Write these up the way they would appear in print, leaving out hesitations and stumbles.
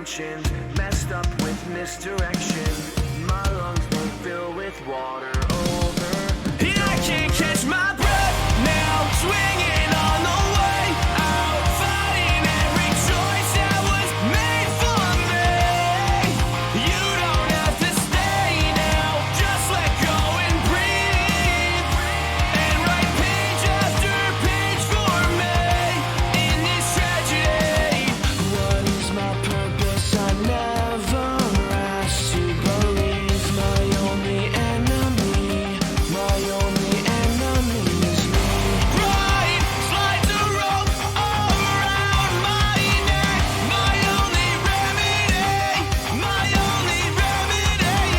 mentioned, messed up with misdirection. My lungs won't fill with water over. And I can't catch my breath now, swinging on the way out, fighting every choice that was made for me. You don't have to stay now, just let go and breathe, and write page after page for me in this tragedy. What is my purpose? I never asked to believe. My only enemy is me. Pride slides a rope around my neck. My only remedy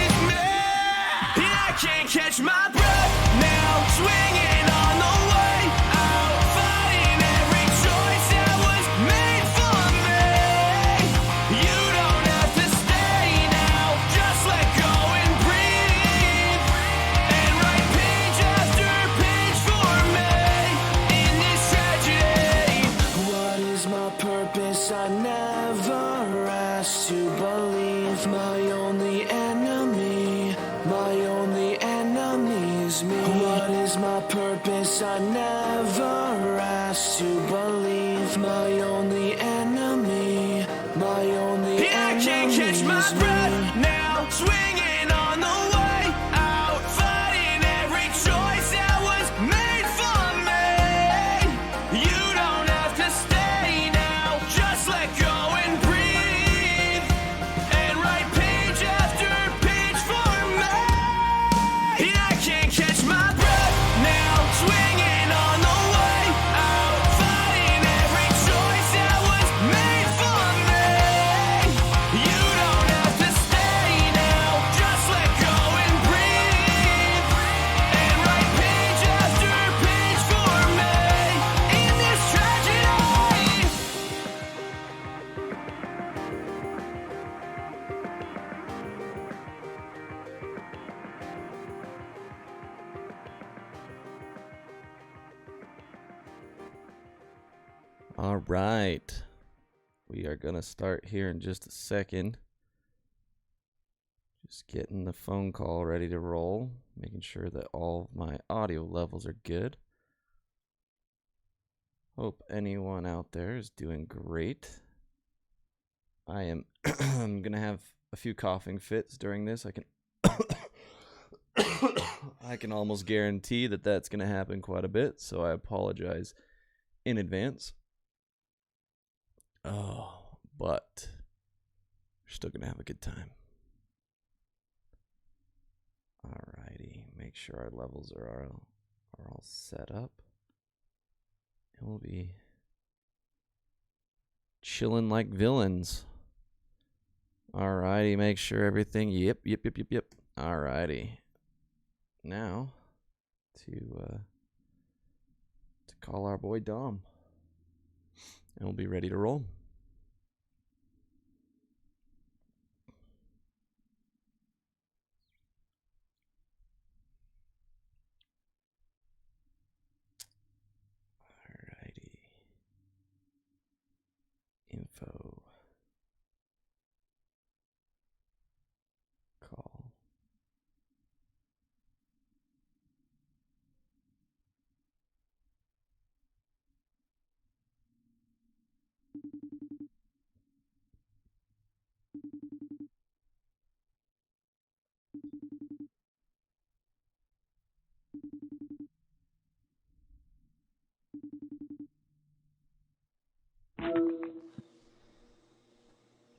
is me. And I can't catch my breath now, swinging on the way out, fighting every choice that was made for me. You don't have to stay now, just let go and breathe, and write page after page for me in this tragedy. What is my purpose? I never asked to believe. My only enemy is me. What is my purpose? I never asked to believe. My only enemy I can't catch my breath now, swinging on the way out, fighting every choice that was made for me. You don't have to stay now, just let go and breathe, and write page after page for me. And I can't catch my breath now, swinging on the way out, fighting every choice that was made for me. You don't have to stay now, just let go and breathe, and write page after page for me in this tragedy. All right. We are going to start here in just a second. Just getting the phone call ready to roll, making sure that all of my audio levels are good. Hope anyone out there is doing great. I am I'm going to have a few coughing fits during this. I can almost guarantee that that's going to happen quite a bit, so I apologize in advance. Oh, but we're still going to have a good time. Alrighty, make sure our levels are all set up. And we'll be chilling like villains. Alrighty, make sure everything, yep. Alrighty. Now, to call our boy Dom. And we'll be ready to roll. Alrighty. Info. Call.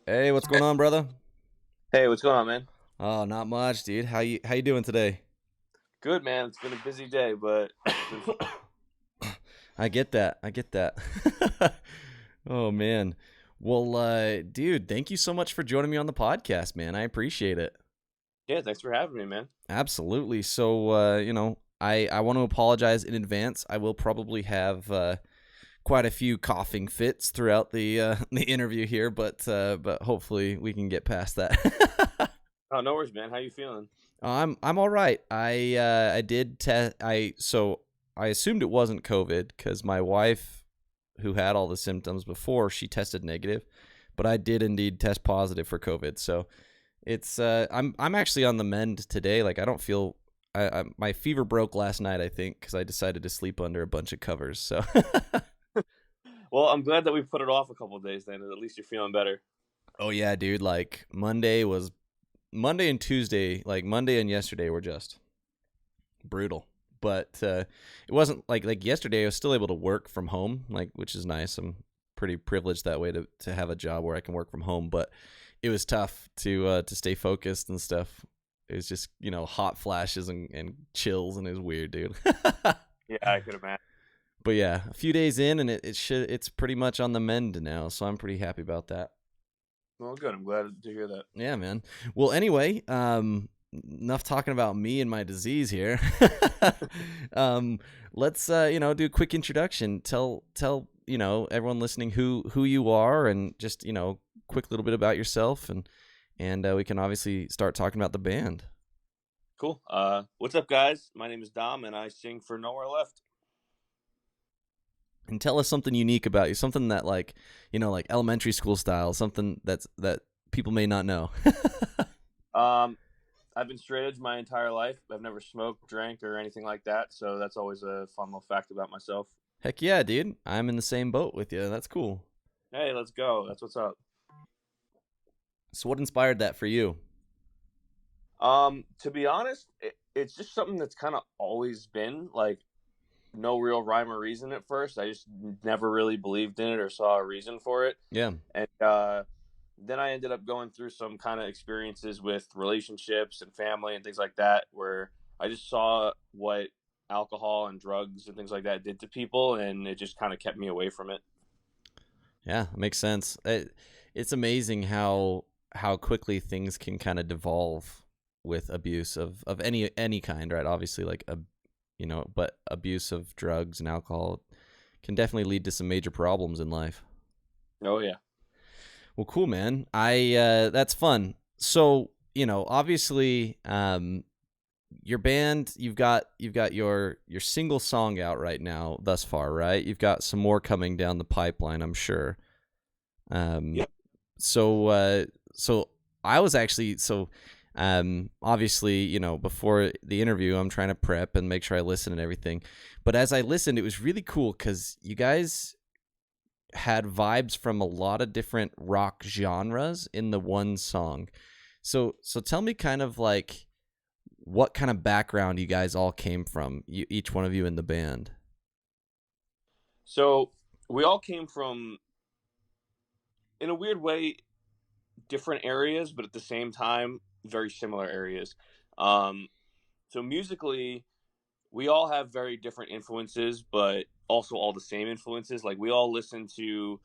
Hey, what's going on, brother? Hey, what's going on, man? Oh, not much, dude. How you doing today? Good, man. It's been a busy day, but I get that. Oh, man. Well, dude, thank you so much for joining me on the podcast, man. I appreciate it. yeah, thanks for having me, man. Absolutely. So, I want to apologize in advance. I will probably have quite a few coughing fits throughout the interview here, but hopefully we can get past that. Oh, no worries, man. How you feeling? I'm all right. I did test. So I assumed it wasn't COVID because my wife, who had all the symptoms before, she tested negative, but I did indeed test positive for COVID. So it's I'm actually on the mend today. Like I don't feel my fever broke last night, I think, because I decided to sleep under a bunch of covers. So Well, I'm glad that we put it off a couple of days then. At least you're feeling better. oh yeah, dude. Like Monday and Tuesday, like Monday and yesterday were just brutal. But it wasn't like yesterday. I was still able to work from home, like which is nice. I'm pretty privileged that way to have a job where I can work from home. But it was tough to stay focused and stuff. It was just hot flashes and chills, and it was weird, dude. Yeah, I could imagine. But yeah, a few days in, and it's pretty much on the mend now. So I'm pretty happy about that. Well, good. I'm glad to hear that. Yeah, man. Well, anyway, enough talking about me and my disease here. Let's do a quick introduction. Tell everyone listening who you are, and just quick little bit about yourself, and we can obviously start talking about the band. Cool. What's up, guys? My name is Dom, and I sing for Nowhere Left. And tell us something unique about you, something that like elementary school style, something that people may not know. I've been straight edge my entire life. I've never smoked, drank, or anything like that. So that's always a fun little fact about myself. Heck yeah, dude. I'm in the same boat with you. That's cool. Hey, let's go. That's what's up. So what inspired that for you? To be honest, it's just something that's kind of always been like no real rhyme or reason at first. I just never really believed in it or saw a reason for it. Yeah. And then I ended up going through some kind of experiences with relationships and family and things like that, where I just saw what alcohol and drugs and things like that did to people, and it just kind of kept me away from it. Yeah, it makes sense. It's amazing how quickly things can kind of devolve with abuse of any kind, right? Obviously, like but abuse of drugs and alcohol can definitely lead to some major problems in life. Oh yeah. Well, cool, man. That's fun. So, obviously, your band, you've got your single song out right now thus far, right? You've got some more coming down the pipeline, I'm sure. Yep. So I was actually obviously, before the interview, I'm trying to prep and make sure I listen and everything. But as I listened, it was really cool because you guys had vibes from a lot of different rock genres in the one song. So tell me kind of like what kind of background you guys all came from, each one of you in the band. So we all came from, in a weird way, different areas, but at the same time, very similar areas. So musically, we all have very different influences, but also all the same influences. Like we all listen to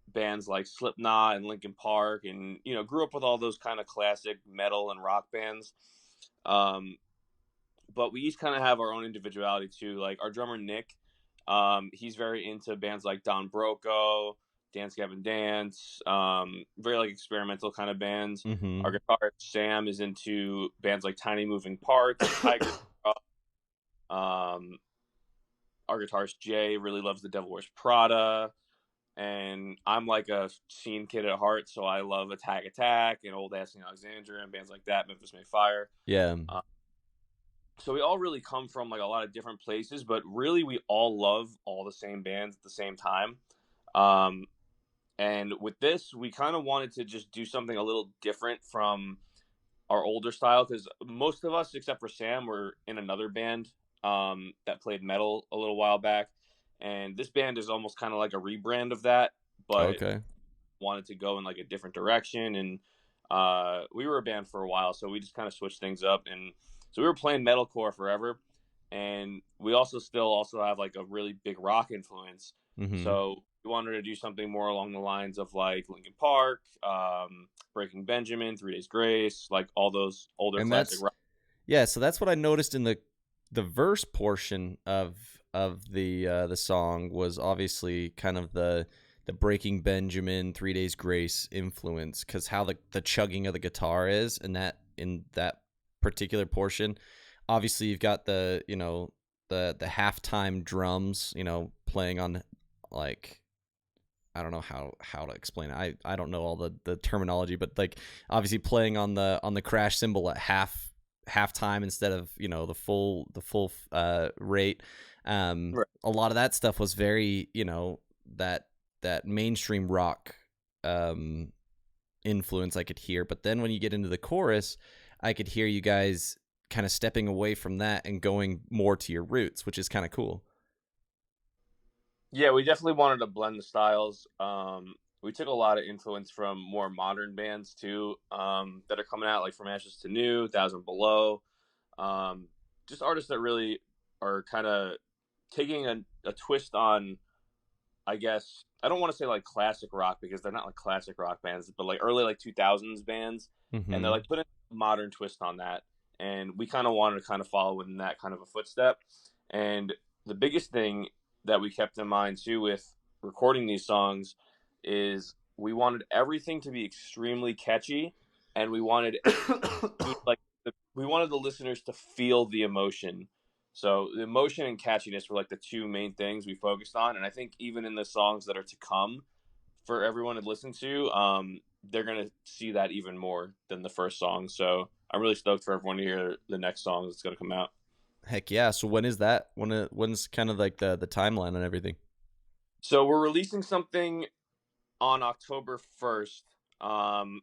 bands like Slipknot and Linkin Park, and grew up with all those kind of classic metal and rock bands. But we each kind of have our own individuality too. Like our drummer Nick, he's very into bands like Don Broco, Dance Gavin Dance, very like experimental kind of bands. Mm-hmm. Our guitarist Sam is into bands like Tiny Moving Parts, Tiger. Our guitarist Jay really loves The Devil Wears Prada, and I'm like a scene kid at heart, so I love Attack Attack and Old Ass Alexandria and bands like that, Memphis May Fire. Yeah. So we all really come from like a lot of different places, but really we all love all the same bands at the same time. And with this, we kind of wanted to just do something a little different from our older style, because most of us, except for Sam, were in another band that played metal a little while back. And this band is almost kind of like a rebrand of that, but Okay. wanted to go in like a different direction. And we were a band for a while, so we just kind of switched things up. And so we were playing metalcore forever, and we also have like a really big rock influence. Mm-hmm. So we wanted to do something more along the lines of like Linkin Park, Breaking Benjamin, 3 Days Grace, like all those older And classic rock. Yeah, so that's what I noticed in the verse portion of the song was obviously kind of the Breaking Benjamin, 3 Days Grace influence, because how the chugging of the guitar is in that particular portion. Obviously, you've got the halftime drums, playing on like I don't know how to explain it. I don't know all the terminology, but like obviously playing on the crash cymbal at halftime instead of, you know, the full rate. Right. A lot of that stuff was very, you know, that mainstream rock influence I could hear. But then when you get into the chorus, I could hear you guys kind of stepping away from that and going more to your roots, which is kind of cool. Yeah, we definitely wanted to blend the styles. We took a lot of influence from more modern bands too, that are coming out, like From Ashes to New, Thousand Below, um, just artists that really are kind of taking a twist on, I guess I don't want to say like classic rock because they're not like classic rock bands, but like early like 2000s bands, and they're Mm-hmm. like putting a modern twist on that. And we kind of wanted to kind of follow in that kind of a footstep. And the biggest thing that we kept in mind too with recording these songs is we wanted everything to be extremely catchy, and we wanted like we wanted the listeners to feel the emotion. So the emotion and catchiness were like the two main things we focused on, and I think even in the songs that are to come for everyone to listen to, they're gonna see that even more than the first song. So I'm really stoked for everyone to hear the next song that's gonna come out. Heck yeah! So when is that? When's kind of like the timeline and everything? So we're releasing something on October 1st, um,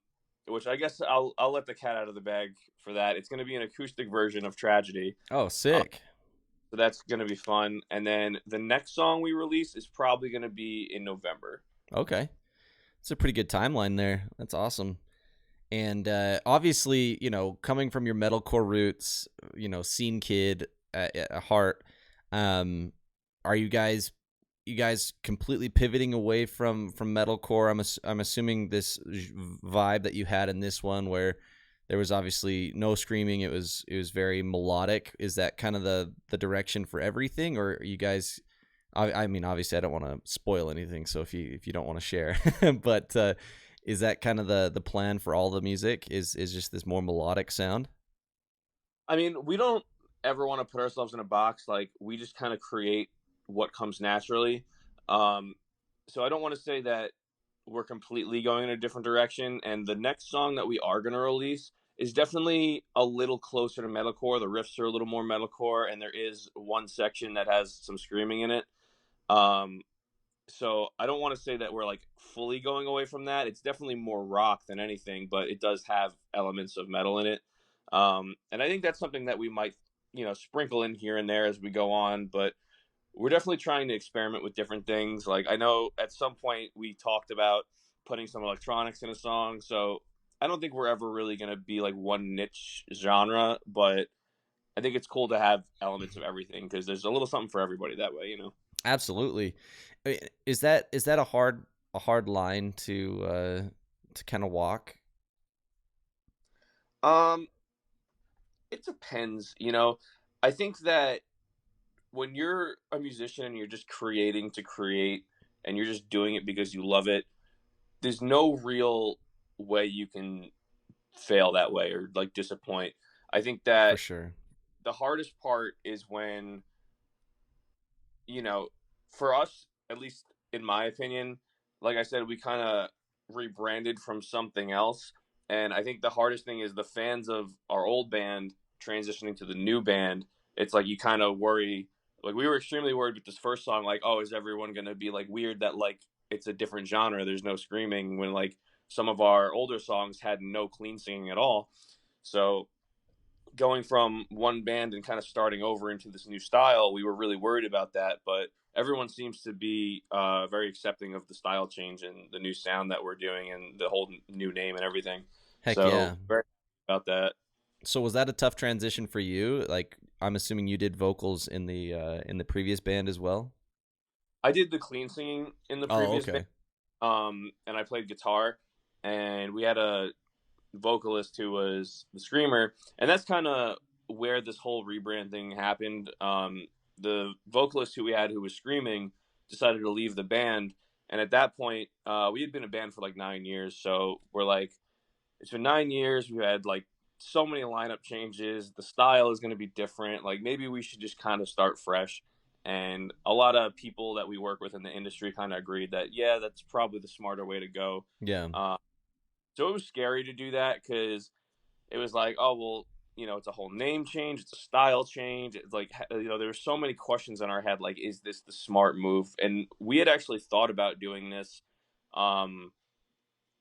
which I guess I'll let the cat out of the bag for that. It's gonna be an acoustic version of Tragedy. Oh, Uh, sick. so that's gonna be fun. And then the next song we release is probably gonna be in November. Okay, it's a pretty good timeline there. That's awesome. And obviously, you know, coming from your metalcore roots, you know, scene kid at heart, um, are you guys completely pivoting away from metalcore? I'm assuming this vibe that you had in this one, where there was obviously no screaming, it was very melodic. Is that kind of the direction for everything, or are you guys? I mean, obviously, I don't want to spoil anything, so if you don't want to share, but is that kind of the plan for all the music? Is just this more melodic sound? I mean, we don't ever want to put ourselves in a box. Like we just kind of create what comes naturally. Um, so I don't want to say that we're completely going in a different direction. And the next song that we are going to release is definitely a little closer to metalcore. The riffs are a little more metalcore, and there is one section that has some screaming in it. Um, so I don't want to say that we're like fully going away from that. It's definitely more rock than anything, but it does have elements of metal in it. And I think that's something that we might, sprinkle in here and there as we go on. But we're definitely trying to experiment with different things. Like I know at some point we talked about putting some electronics in a song. So I don't think we're ever really going to be like one niche genre, but I think it's cool to have elements of everything because there's a little something for everybody that way. Absolutely. Is that a hard line to kind of walk? Um, it depends. I think that when you're a musician and you're just creating to create and you're just doing it because you love it, there's no real way you can fail that way or like disappoint. I think For that sure. the hardest part is when, you know, for us, at least in my opinion, like I said, we kind of rebranded from something else. And I think the hardest thing is the fans of our old band transitioning to the new band. It's like you kind of worry, like we were extremely worried with this first song, like, oh, is everyone going to be like weird that like it's a different genre? There's no screaming when like some of our older songs had no clean singing at all. So going from one band and kind of starting over into this new style, we were really worried about that. But everyone seems to be very accepting of the style change and the new sound that we're doing and the whole new name and everything. Heck So yeah. very about that. So was that a tough transition for you? Like I'm assuming you did vocals in the previous band as well? I did the clean singing in the Oh, previous band, okay. and I played guitar, and we had a vocalist who was the screamer, and that's kind of where this whole rebranding happened. The vocalist who we had who was screaming decided to leave the band, and at that point, we had been a band for like 9 years. So we're like, it's been 9 years. We had like so many lineup changes. The style is going to be different. Like maybe we should just kind of start fresh. And a lot of people that we work with in the industry kind of agreed that, yeah, that's probably the smarter way to go. Yeah. Uh, so it was scary to do that because it was like, oh, well, it's a whole name change, it's a style change. It's like, there were so many questions in our head, like, is this the smart move? And we had actually thought about doing this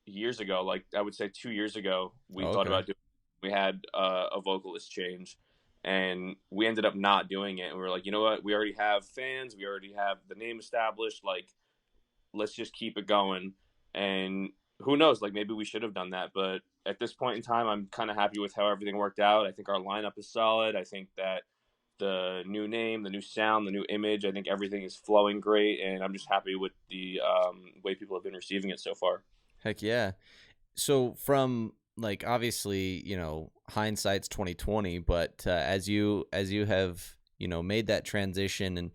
years ago. Like, I would say 2 years ago, we Oh, thought okay. about doing. We had a vocalist change, and we ended up not doing it. And we were like, you know what? We already have fans. We already have the name established. Like, let's just keep it going. And who knows? Like, maybe we should have done that. But at this point in time, I'm kind of happy with how everything worked out. I think our lineup is solid. I think that the new name, the new sound, the new image, I think everything is flowing great. And I'm just happy with the way people have been receiving it so far. Heck yeah. So from like obviously, hindsight's 2020, but as you have, made that transition and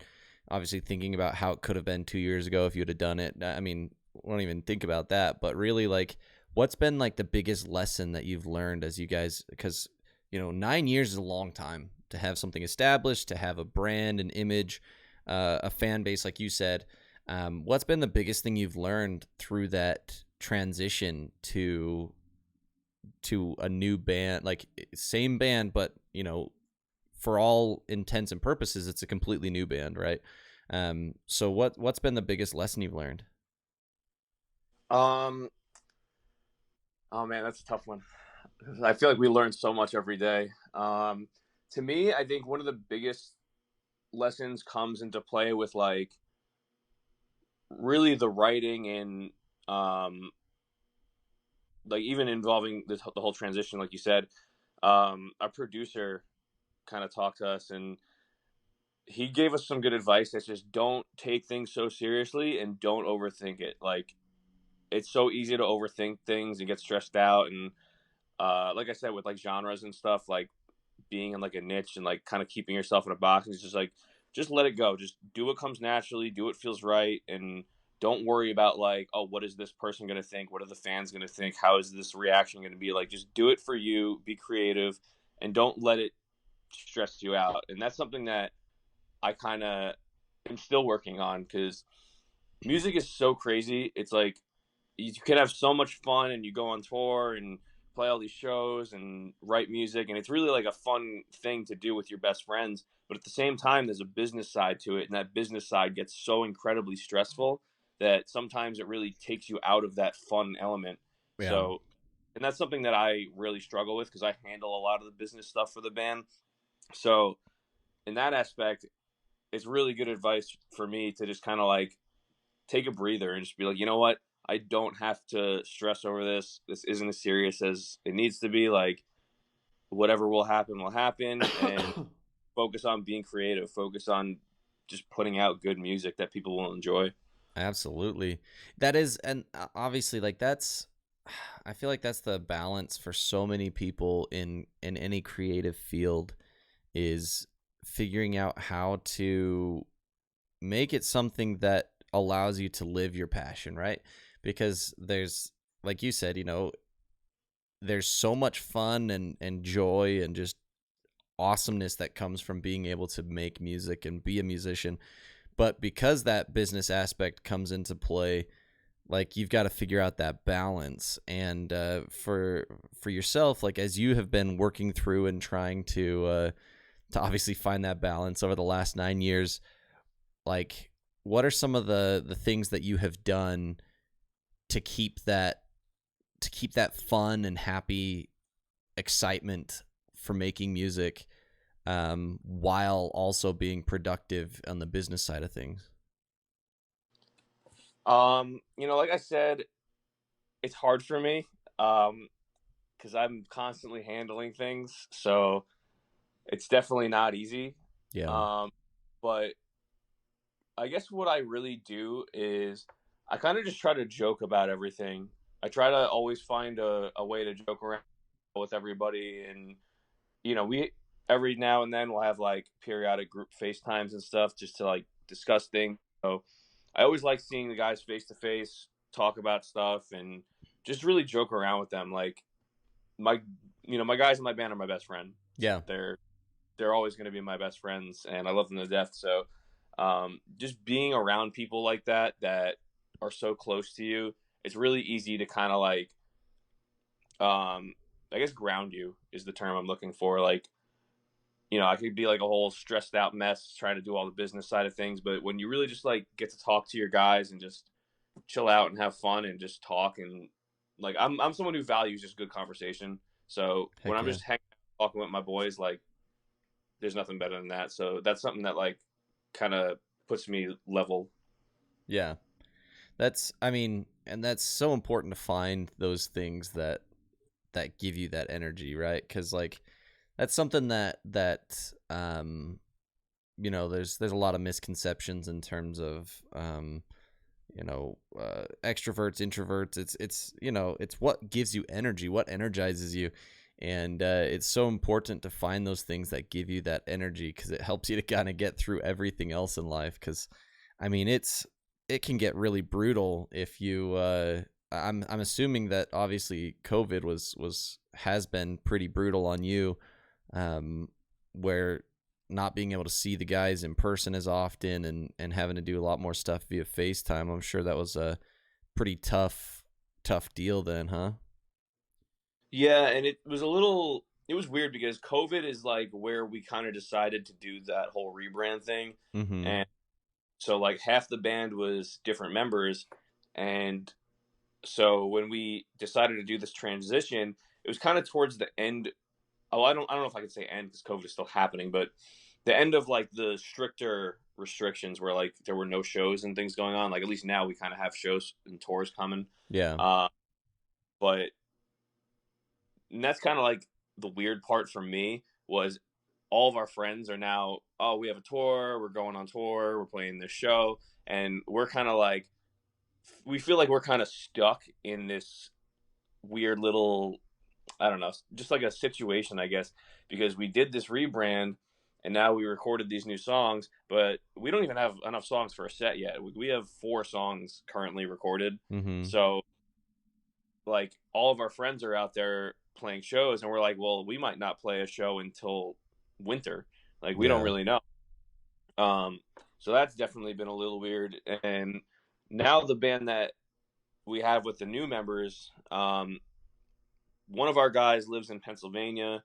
obviously thinking about how it could have been 2 years ago if you would have done it. I mean, we don't even think about that, but really like what's been like the biggest lesson that you've learned as you guys, because 9 years is a long time to have something established, to have a brand, an image, a fan base, like you said. What's been the biggest thing you've learned through that transition to a new band, like same band, but for all intents and purposes, it's a completely new band, right? So what's been the biggest lesson you've learned? Um, oh man, that's a tough one. I feel like we learn so much every day. To me, I think one of the biggest lessons comes into play with like really the writing and like even involving the whole transition, like you said. Our producer kind of talked to us and he gave us some good advice. That's just don't take things so seriously and don't overthink it. Like it's so easy to overthink things and get stressed out. And like I said, with like genres and stuff, like being in like a niche and like kind of keeping yourself in a box, it's just like just let it go. Just do what comes naturally, do what feels right, and don't worry about like, oh, what is this person gonna think? What are the fans gonna think? How is this reaction gonna be? Like just do it for you, be creative, and don't let it stress you out. And that's something that I kind of am still working on because music is so crazy. It's like you can have so much fun and you go on tour and play all these shows and write music, and it's really like a fun thing to do with your best friends. But at the same time, there's a business side to it, and that business side gets so incredibly stressful that sometimes it really takes you out of that fun element. Yeah, So, and that's something that I really struggle with because I handle a lot of the business stuff for the band. So in that aspect, it's really good advice for me to just kind of like take a breather and just be like, you know what? I don't have to stress over this. This isn't as serious as it needs to be. Like, whatever will happen. And focus on being creative, focus on just putting out good music that people will enjoy. absolutely. That is, and obviously, like that's. I feel like that's the balance for so many people in any creative field is figuring out how to make it something that allows you to live your passion, right? Because there's, like you said, there's so much fun and joy and just awesomeness that comes from being able to make music and be a musician. But because that business aspect comes into play, like you've got to figure out that balance. And for yourself, like as you have been working through and trying to obviously find that balance over the last 9 years, like what are some of the things that you have done to keep that fun and happy excitement for making music, while also being productive on the business side of things? Like I said, it's hard for me because I'm constantly handling things, so it's definitely not easy. Yeah. But I guess what I really do is I kind of just try to joke about everything. I try to always find a way to joke around with everybody. And, we every now and then we'll have like periodic group FaceTimes and stuff just to like discuss things. So I always like seeing the guys face to face, talk about stuff, and just really joke around with them. Like my, my guys in my band are my best friend. Yeah. They're always going to be my best friends, and I love them to death. So just being around people like that are so close to you, it's really easy to kind of like, I guess ground you is the term I'm looking for. Like, I could be like a whole stressed out mess trying to do all the business side of things, but when you really just like get to talk to your guys and just chill out and have fun and just talk, and like I'm someone who values just good conversation. So when Heck I'm yeah. just hanging out talking with my boys, like there's nothing better than that. So that's something that like kind of puts me level. Yeah. I mean, and that's so important to find those things that give you that energy, right? Cuz like that's something that there's a lot of misconceptions in terms of extroverts, introverts. It's what gives you energy, what energizes you. And it's so important to find those things that give you that energy, because it helps you to kind of get through everything else in life. Because I mean, it can get really brutal if you. I'm assuming that obviously COVID has been pretty brutal on you, where not being able to see the guys in person as often, and having to do a lot more stuff via FaceTime. I'm sure that was a pretty tough deal then, huh? Yeah, and it was weird because COVID is like where we kind of decided to do that whole rebrand thing. Mm-hmm. And so like half the band was different members, and so when we decided to do this transition, it was kind of towards the end. Oh, I don't know if I can say end because COVID is still happening, but the end of like the stricter restrictions where like there were no shows and things going on. Like at least now we kind of have shows and tours coming. Yeah. Uh, but and that's kind of like the weird part for me was all of our friends are now, oh, we have a tour, we're going on tour, we're playing this show, and we're kind of like, we feel like we're kind of stuck in this weird little, I don't know, just like a situation, I guess, because we did this rebrand and now we recorded these new songs, but we don't even have enough songs for a set yet. We have 4 songs currently recorded. Mm-hmm. So like all of our friends are out there playing shows and we're like, well, we might not play a show until winter. Like we don't Yeah. really know. Um so that's definitely been a little weird. And now the band that we have with the new members, one of our guys lives in Pennsylvania.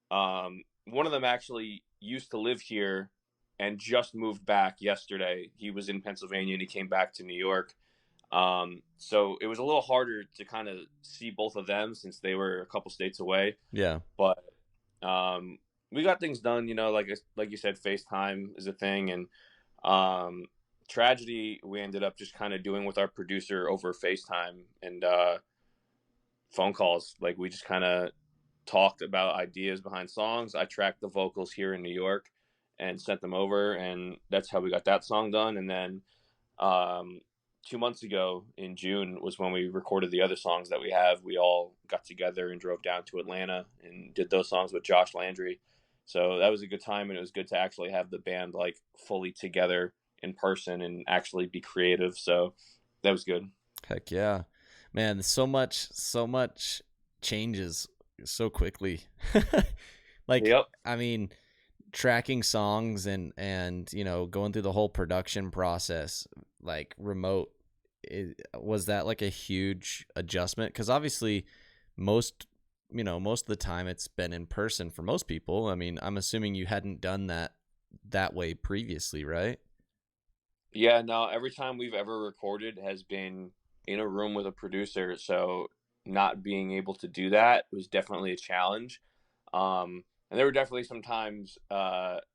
One of them actually used to live here and just moved back yesterday. He was in Pennsylvania and he came back to New York. So it was a little harder to kind of see both of them since they were a couple states away. Yeah. But we got things done. Like you said, FaceTime is a thing, and Tragedy we ended up just kind of doing with our producer over FaceTime and phone calls. Like we just kind of talked about ideas behind songs. I tracked the vocals here in New York and sent them over, and that's how we got that song done. And then um, 2 months ago in June was when we recorded the other songs that we have. We all got together and drove down to Atlanta and did those songs with Josh Landry. So that was a good time, and it was good to actually have the band like fully together in person and actually be creative. So that was good. Heck yeah. Man, so much changes so quickly. Like, Yep. I mean, tracking songs and going through the whole production process, like remote, was that like a huge adjustment? Because obviously most of the time it's been in person for most people. I mean, I'm assuming you hadn't done that way previously, right? Yeah, no, every time we've ever recorded has been in a room with a producer, so not being able to do that was definitely a challenge. And there were definitely some times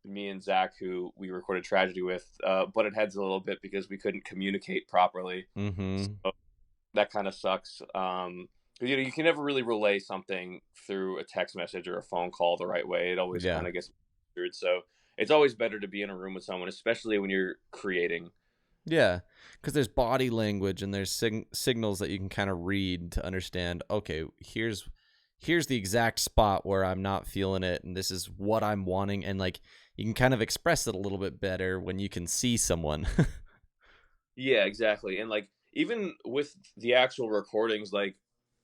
me and Zach, who we recorded Tragedy with, butted heads a little bit because we couldn't communicate properly. Mm-hmm. So that kind of sucks. 'Cause, you can never really relay something through a text message or a phone call the right way. It always Yeah. kind of gets weird. So it's always better to be in a room with someone, especially when you're creating. Yeah, because there's body language and there's signals that you can kind of read to understand. Okay, here's the exact spot where I'm not feeling it, and this is what I'm wanting, and like you can kind of express it a little bit better when you can see someone. Yeah, exactly. And like even with the actual recordings, like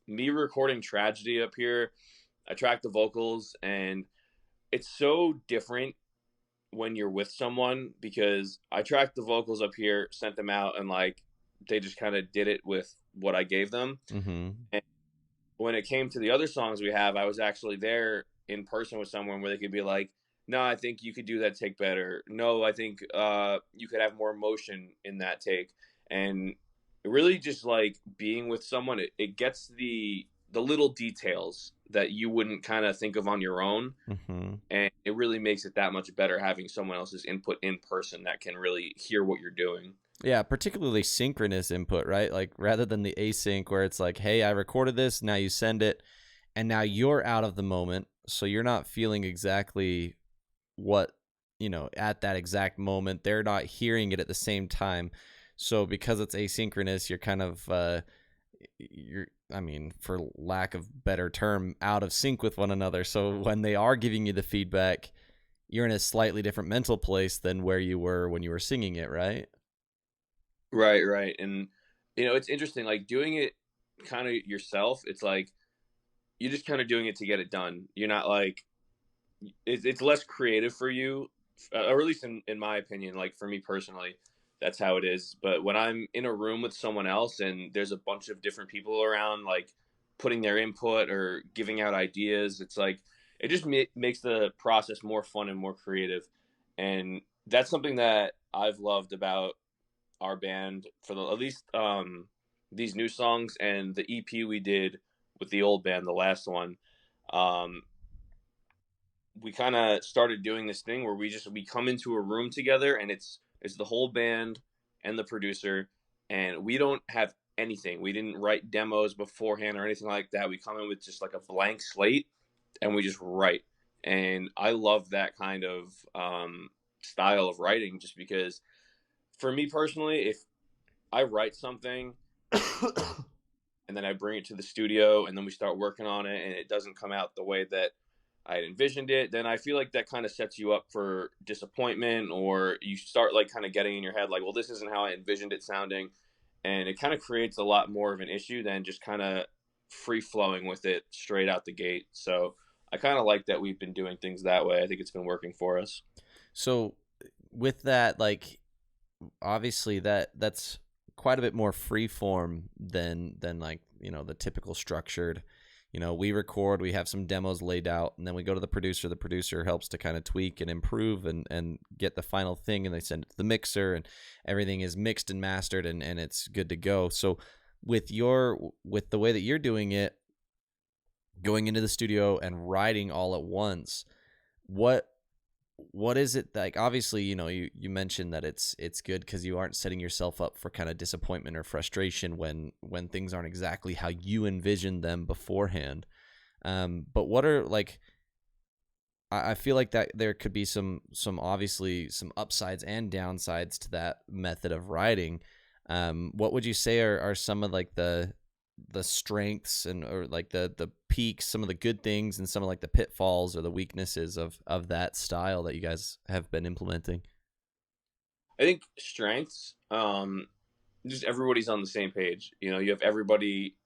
me recording Tragedy up here, I track the vocals and it's so different when you're with someone, because I tracked the vocals up here, sent them out, and like they just kind of did it with what I gave them. Mm-hmm. And when it came to the other songs we have, I was actually there in person with someone where they could be like, "No, I think you could do that take better. No, I think you could have more emotion in that take." And really, just like being with someone, it gets the little details that you wouldn't kind of think of on your own, Mm-hmm. and it really makes it that much better having someone else's input in person that can really hear what you're doing. Yeah, particularly synchronous input, right? Like rather than the async where it's like, hey, I recorded this, now you send it, and now you're out of the moment, so you're not feeling exactly what, at that exact moment. They're not hearing it at the same time. So because it's asynchronous, you're kind of I mean, for lack of better term, out of sync with one another. So when they are giving you the feedback, you're in a slightly different mental place than where you were when you were singing it, right? Right, right. And it's interesting, like doing it kind of yourself. It's like you're just kind of doing it to get it done. You're not like it's less creative for you, or at least in my opinion. Like for me personally, that's how it is. But when I'm in a room with someone else and there's a bunch of different people around, like putting their input or giving out ideas, it's like it just makes the process more fun and more creative. And that's something that I've loved about our band for at least these new songs and the EP we did with the old band, the last one. Um, we kind of started doing this thing where we come into a room together, and it's the whole band and the producer, and we don't have anything. We didn't write demos beforehand or anything like that. We come in with just like a blank slate, and we just write. And I love that kind of style of writing, just because for me personally, if I write something and then I bring it to the studio and then we start working on it and it doesn't come out the way that I had envisioned it, then I feel like that kind of sets you up for disappointment, or you start like kind of getting in your head like, well, this isn't how I envisioned it sounding. And it kind of creates a lot more of an issue than just kind of free flowing with it straight out the gate. So I kind of like that we've been doing things that way. I think it's been working for us. So with that, like obviously that's quite a bit more free form than like the typical structured. We record, we have some demos laid out, and then we go to the producer helps to kind of tweak and improve and get the final thing, and they send it to the mixer, and everything is mixed and mastered, and it's good to go. So with the way that you're doing it, going into the studio and writing all at once, what is it like? Obviously, you mentioned that it's good because you aren't setting yourself up for kind of disappointment or frustration when things aren't exactly how you envisioned them beforehand. But what are like? I feel like that there could be some obviously some upsides and downsides to that method of writing. What would you say are some of like the strengths and or like the peaks, some of the good things and some of like the pitfalls or the weaknesses of that style that you guys have been implementing? I think strengths, just everybody's on the same page. You have everybody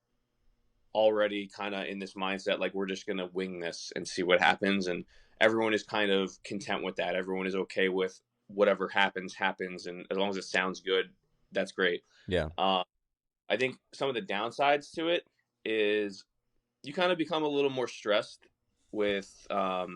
already kind of in this mindset like we're just going to wing this and see what happens, and everyone is kind of content with that. Everyone is okay with whatever happens, and as long as it sounds good, that's great. Yeah. I think some of the downsides to it is you kind of become a little more stressed with a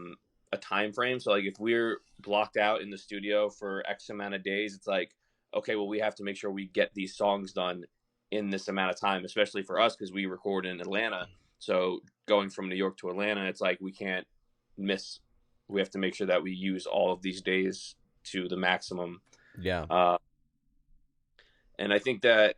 time frame. So like if we're blocked out in the studio for X amount of days, it's like, okay, well, we have to make sure we get these songs done in this amount of time, especially for us because we record in Atlanta. So going from New York to Atlanta, it's like we can't miss. We have to make sure that we use all of these days to the maximum. Yeah. And I think that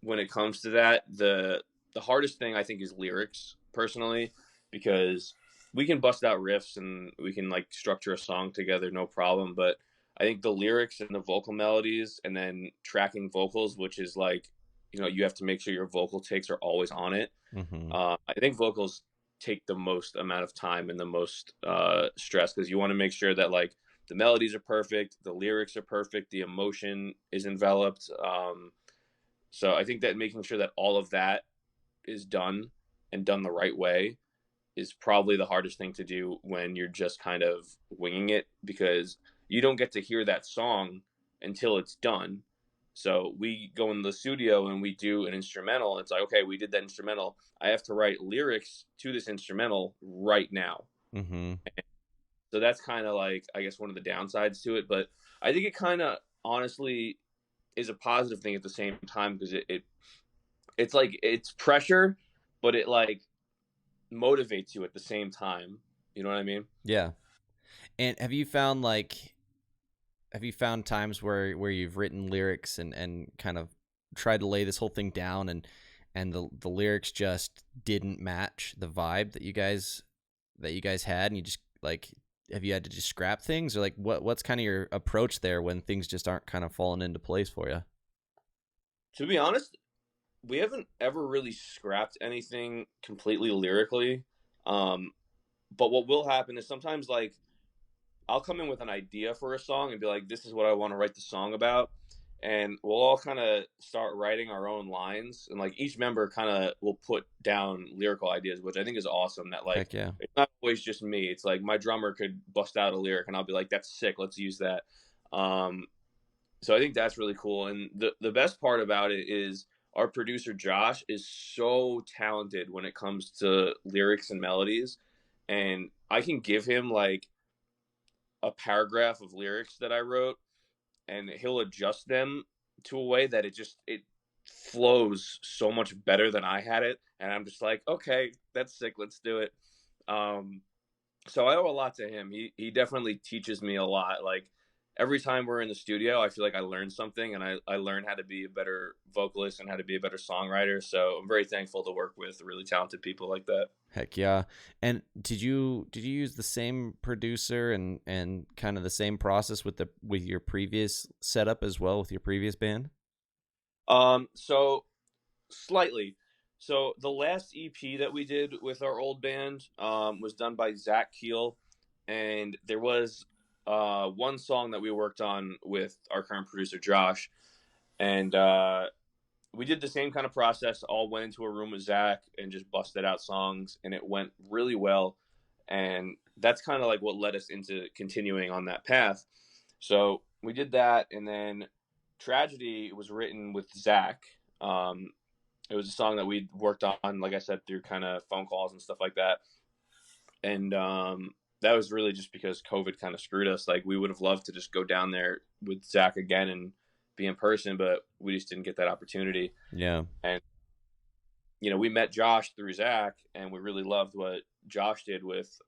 when it comes to that, the hardest thing I think is lyrics personally, because we can bust out riffs and we can like structure a song together, no problem. But I think the lyrics and the vocal melodies and then tracking vocals, which is like, you have to make sure your vocal takes are always on it. Mm-hmm. I think vocals take the most amount of time and the most stress because you want to make sure that like the melodies are perfect, the lyrics are perfect, the emotion is enveloped. So I think that making sure that all of that is done and done the right way is probably the hardest thing to do when you're just kind of winging it, because you don't get to hear that song until it's done. So we go in the studio and we do an instrumental. It's like, okay, we did that instrumental. I have to write lyrics to this instrumental right now. Mm-hmm. So that's kind of like, I guess, one of the downsides to it. But I think it kind of honestly is a positive thing at the same time, because it's like, it's pressure, but it like motivates you at the same time. You know what I mean? Yeah. And have you found times where you've written lyrics and kind of tried to lay this whole thing down, and the lyrics just didn't match the vibe that you guys had, and you just like, have you had to just scrap things, or like what's kind of your approach there when things just aren't kind of falling into place for you? To be honest, we haven't ever really scrapped anything completely lyrically. Um, but what will happen is sometimes, like, I'll come in with an idea for a song and be like, this is what I want to write the song about. And we'll all kind of start writing our own lines. And like each member kind of will put down lyrical ideas, which I think is awesome. That like, Heck yeah. it's not always just me. It's like my drummer could bust out a lyric and I'll be like, that's sick. Let's use that. So I think that's really cool. And the best part about it is our producer, Josh, is so talented when it comes to lyrics and melodies. And I can give him like a paragraph of lyrics that I wrote, and he'll adjust them to a way that it flows so much better than I had it. And I'm just like, okay, that's sick. Let's do it. So I owe a lot to him. He definitely teaches me a lot. Like every time we're in the studio, I feel like I learn something, and I learn how to be a better vocalist and how to be a better songwriter. So I'm very thankful to work with really talented people like that. Heck yeah. And did you use the same producer and kind of the same process with your previous setup as well, with your previous band? So slightly. So the last EP that we did with our old band was done by Zach Keel, and there was one song that we worked on with our current producer Josh, and we did the same kind of process. All went into a room with Zach and just busted out songs, and it went really well. And that's kind of like what led us into continuing on that path. So we did that, and then Tragedy was written with Zach. It was a song that we worked on, like I said, through kind of phone calls and stuff like that. And that was really just because COVID kind of screwed us. Like we would have loved to just go down there with Zach again and be in person, but we just didn't get that opportunity. Yeah. And we met Josh through Zach, and we really loved what Josh did with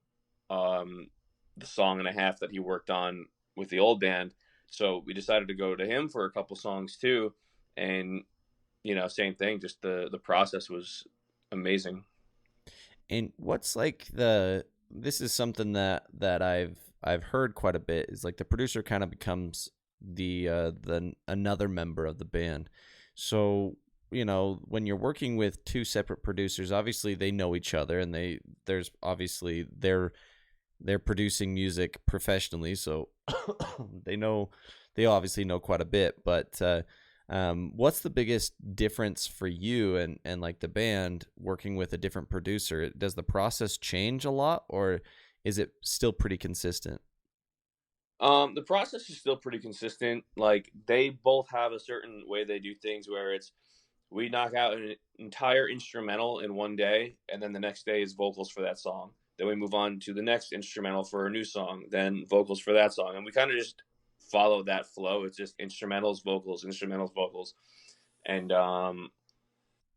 the song and a half that he worked on with the old band. So we decided to go to him for a couple songs too. And same thing, just the process was amazing. And what's like this is something that I've heard quite a bit, is like the producer kind of becomes the another member of the band. So when you're working with two separate producers, obviously they know each other, and there's obviously they're producing music professionally, so they obviously know quite a bit. But what's the biggest difference for you and like the band working with a different producer? Does the process change a lot, or is it still pretty consistent? The process is still pretty consistent. Like they both have a certain way they do things, where it's we knock out an entire instrumental in one day, and then the next day is vocals for that song. Then we move on to the next instrumental for a new song, then vocals for that song, and we kind of just follow that flow. It's just instrumentals, vocals, and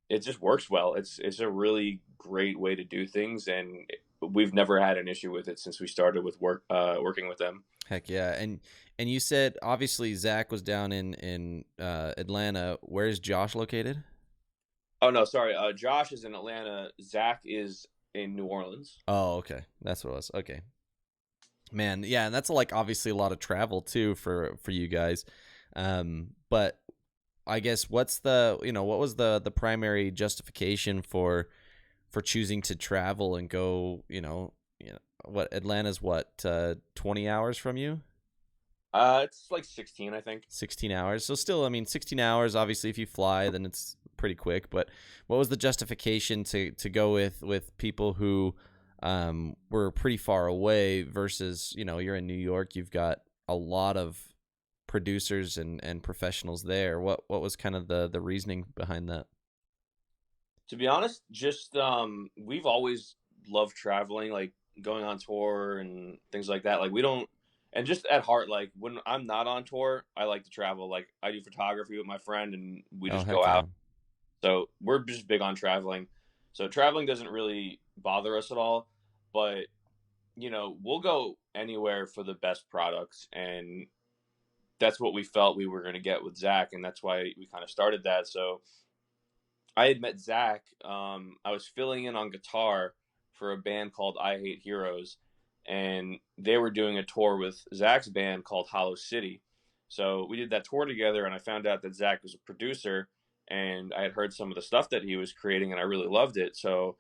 it just works well. It's a really great way to do things, and we've never had an issue with it since we started with working with them. Heck yeah. And you said obviously Zach was down in Atlanta. Where's Josh located? Oh no, sorry. Josh is in Atlanta. Zach is in New Orleans. Oh, okay. That's what it was. Okay. Man, yeah, and that's like obviously a lot of travel too for you guys. But I guess what was the primary justification for choosing to travel and go, what, Atlanta's what, 20 hours from you? It's like 16, I think. 16 hours. So still, I mean, 16 hours, obviously if you fly, then it's pretty quick. But what was the justification to go with people who we're pretty far away versus, you know, you're in New York, you've got a lot of producers and professionals there. What was kind of the reasoning behind that? To be honest, just we've always loved traveling, like going on tour and things like that. Like we don't, and just at heart, like when I'm not on tour, I like to travel. Like I do photography with my friend, and we Oh, just heck go yeah. out. So we're just big on traveling. So traveling doesn't really bother us at all. But you know, we'll go anywhere for the best products, and that's what we felt we were going to get with Zach, and that's why we kind of started that. So I had met Zach. I was filling in on guitar for a band called I Hate Heroes, and they were doing a tour with Zach's band called Hollow City. So we did that tour together, and I found out that Zach was a producer, and I had heard some of the stuff that he was creating, and I really loved it. So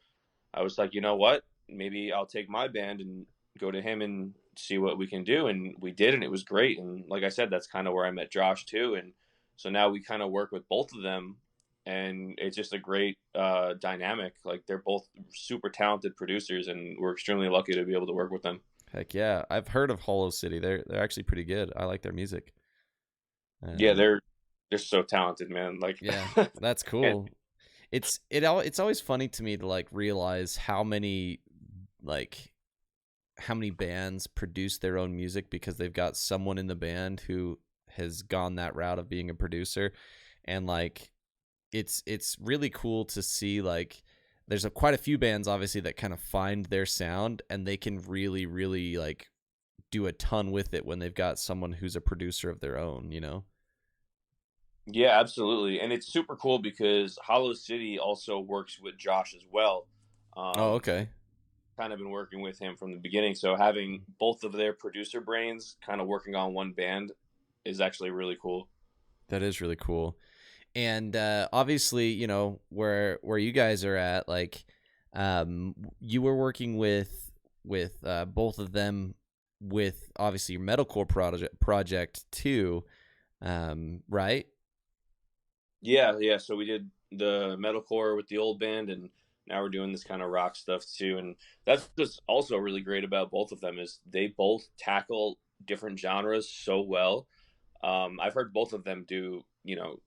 I was like, you know what? Maybe I'll take my band and go to him and see what we can do. And we did, and it was great. And like I said, that's kind of where I met Josh too. And so now we kind of work with both of them, and it's just a great dynamic. Like they're both super talented producers, and we're extremely lucky to be able to work with them. Heck yeah. I've heard of Hollow City. They're actually pretty good. I like their music. Yeah, Um, they're so talented, man. Like, yeah, that's and cool. It's always funny to me to like realize like how many bands produce their own music because they've got someone in the band who has gone that route of being a producer. And like it's really cool to see like there's quite a few bands obviously that kind of find their sound and they can really like do a ton with it when they've got someone who's a producer of their own, you know. yeah, absolutely. And it's super cool because Hollow City also works with Josh as well. Oh, Um, okay. Kind of been working with him from the beginning. So having both of their producer brains kind of working on one band is actually really cool. That is really cool. And obviously, you know, where you guys are at, like you were working with both of them with obviously your metalcore project too, right? Yeah, yeah. So we did the metalcore with the old band, and now we're doing this kind of rock stuff too. And that's just also really great about both of them is they both tackle different genres so well. I've heard both of them do, you know,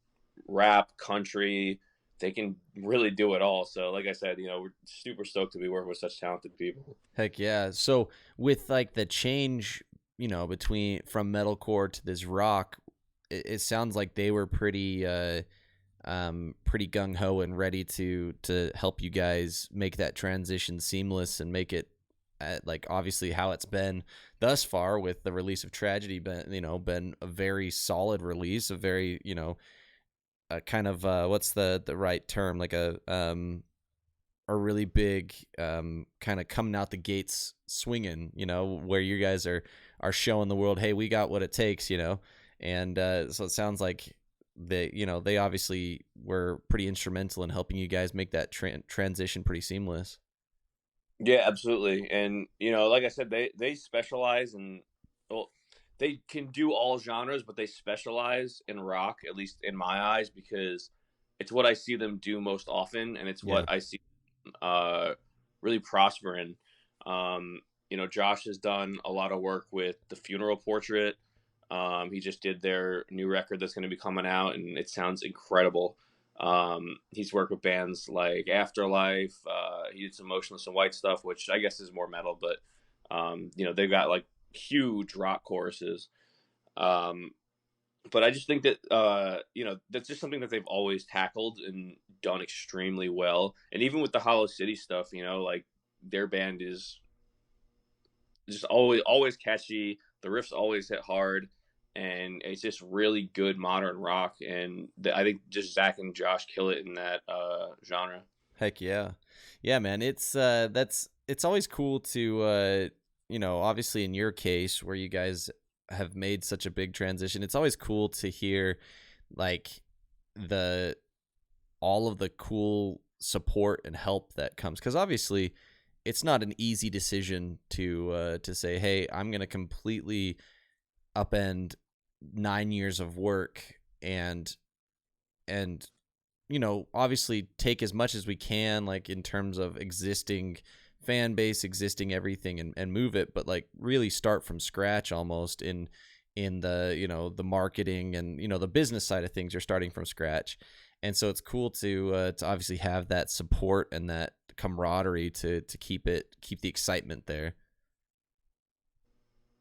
rap, country. They can really do it all. So, like I said, you know, we're super stoked to be working with such talented people. Heck yeah. So with like the change, you know, between from metalcore to this rock, it sounds like they were pretty gung ho and ready to help you guys make that transition seamless and make it like obviously how it's been thus far with the release of Tragedy, been a very solid release, a very, you know, a kind of what's the right term, like a really big kind of coming out the gates swinging, you know, where you guys are showing the world, hey, we got what it takes, you know. And so it sounds like they obviously were pretty instrumental in helping you guys make that transition pretty seamless. Yeah, absolutely. And you know, like I said, they specialize in, well, they can do all genres, but they specialize in rock, at least in my eyes, because it's what I see them do most often, and it's what Yeah. I see uh, really prosper in. You know, Josh has done a lot of work with the Funeral Portrait. He just did their new record that's going to be coming out, and it sounds incredible. He's worked with bands like Afterlife. He did some Motionless in White stuff, which I guess is more metal, but you know, they've got like huge rock choruses. Um, but I just think that you know, that's just something that they've always tackled and done extremely well. And even with the Hollow City stuff, you know, like their band is just always catchy. The riffs always hit hard, and it's just really good modern rock. And I think just Zach and Josh kill it in that genre. Heck yeah. Yeah, man. It's always cool to you know, obviously in your case where you guys have made such a big transition, it's always cool to hear like the all of the cool support and help that comes, cuz obviously it's not an easy decision to say, "Hey, I'm going to completely upend 9 years of work and you know, obviously take as much as we can, like in terms of existing fan base existing, everything, and move it, but like really start from scratch almost in the, you know, the marketing and, you know, the business side of things. You're starting from scratch, and so it's cool to obviously have that support and that camaraderie to keep the excitement there.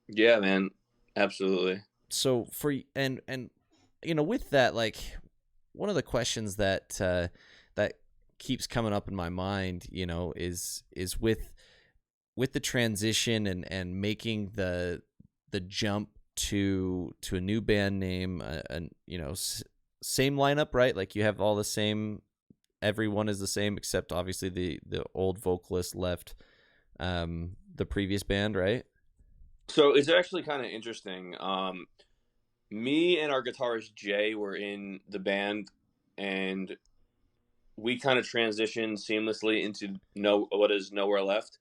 Yeah, man, absolutely. So for and you know, with that, like, one of the questions that that keeps coming up in my mind, you know, is with the transition and making the jump to a new band name, and you know, same lineup, right? Like you have all the same, everyone is the same except obviously the old vocalist left the previous band, right? So it's actually kind of interesting. Me and our guitarist Jay were in the band, and we kind of transitioned seamlessly into what is Nowhere Left.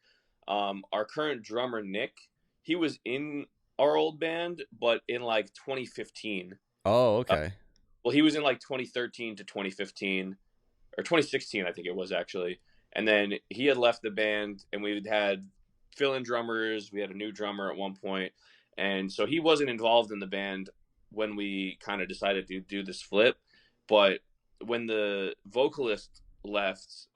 Our current drummer Nick, he was in our old band, but in like 2015. Oh, Uh, okay. well, he was in like 2013 to 2015, or 2016, I think it was actually. And then he had left the band, and we had fill-in drummers. We had a new drummer at one point, and so he wasn't involved in the band when we kind of decided to do this flip. But when the vocalist left,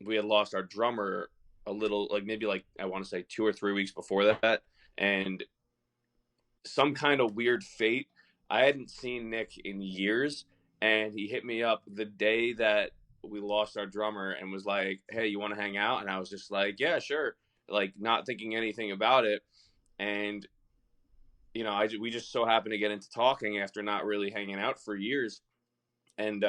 we had lost our drummer a little, like maybe like I want to say 2 or 3 weeks before that, and some kind of weird fate. I hadn't seen Nick in years, and he hit me up the day that we lost our drummer and was like, "Hey, you want to hang out?" And I was just like, "Yeah, sure," like not thinking anything about it. And you know, we just so happened to get into talking after not really hanging out for years, and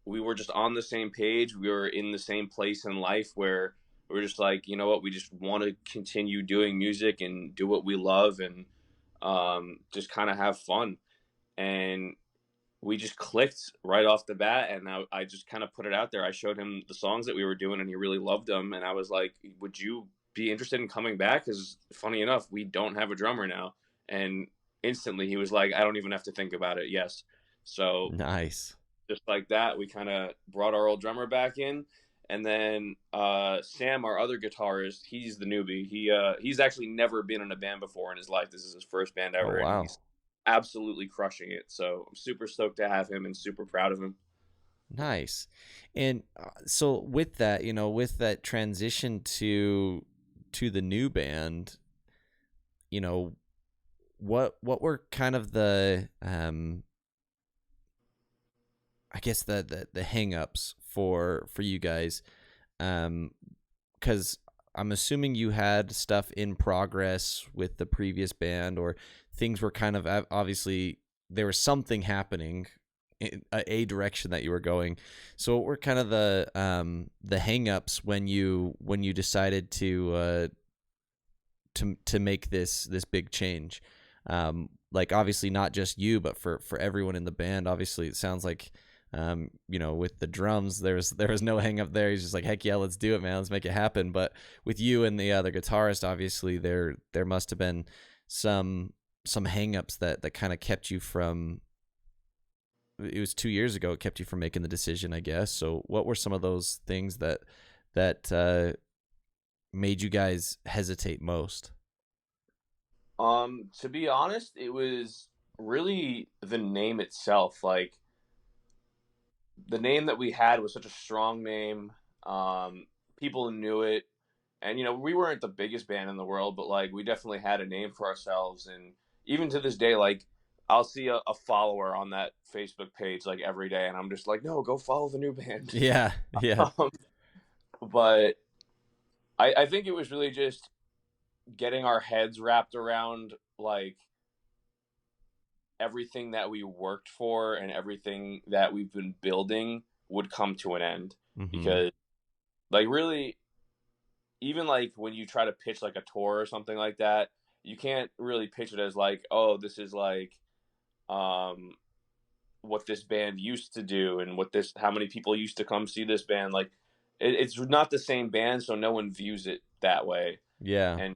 we were just on the same page. We were in the same place in life where we were just like, you know what, we just want to continue doing music and do what we love, and just kind of have fun. And we just clicked right off the bat. And I just kind of put it out there. I showed him the songs that we were doing, and he really loved them. And I was like, would you be interested in coming back? Because funny enough, we don't have a drummer now. And instantly he was like, I don't even have to think about it. Yes. So Nice. just like that, we kind of brought our old drummer back in. And then Sam, our other guitarist, he's the newbie. He's actually never been in a band before in his life. This is his first band Oh, ever, and wow. he's absolutely crushing it. So I'm super stoked to have him and super proud of him. Nice. And so with that, you know, with that transition to the new band, you know, what were kind of the I guess the hang-ups for you guys, cuz I'm assuming you had stuff in progress with the previous band, or things were kind of obviously there was something happening in a direction that you were going. So what were kind of the hang-ups when you decided to make this big change? Like obviously not just you, but for everyone in the band. Obviously, it sounds like you know, with the drums, there was no hang up there. He's just like, heck yeah, let's do it, man, let's make it happen. But with you and the other guitarist, obviously there must have been some hang ups that kind of kept you from. It was 2 years ago. It kept you from making the decision, I guess. So what were some of those things that made you guys hesitate most? To be honest, it was really the name itself. Like the name that we had was such a strong name. People knew it, and you know, we weren't the biggest band in the world, but like we definitely had a name for ourselves. And even to this day, like I'll see a follower on that Facebook page like every day, and I'm just like, no, go follow the new band. Yeah, yeah, um, but I think it was really just getting our heads wrapped around like everything that we worked for and everything that we've been building would come to an end. mm-hmm. Because like really, even like when you try to pitch like a tour or something like that, you can't really pitch it as like, oh, this is like um what this band used to do, and how many people used to come see this band. Like it's not the same band, so no one views it that way. Yeah, And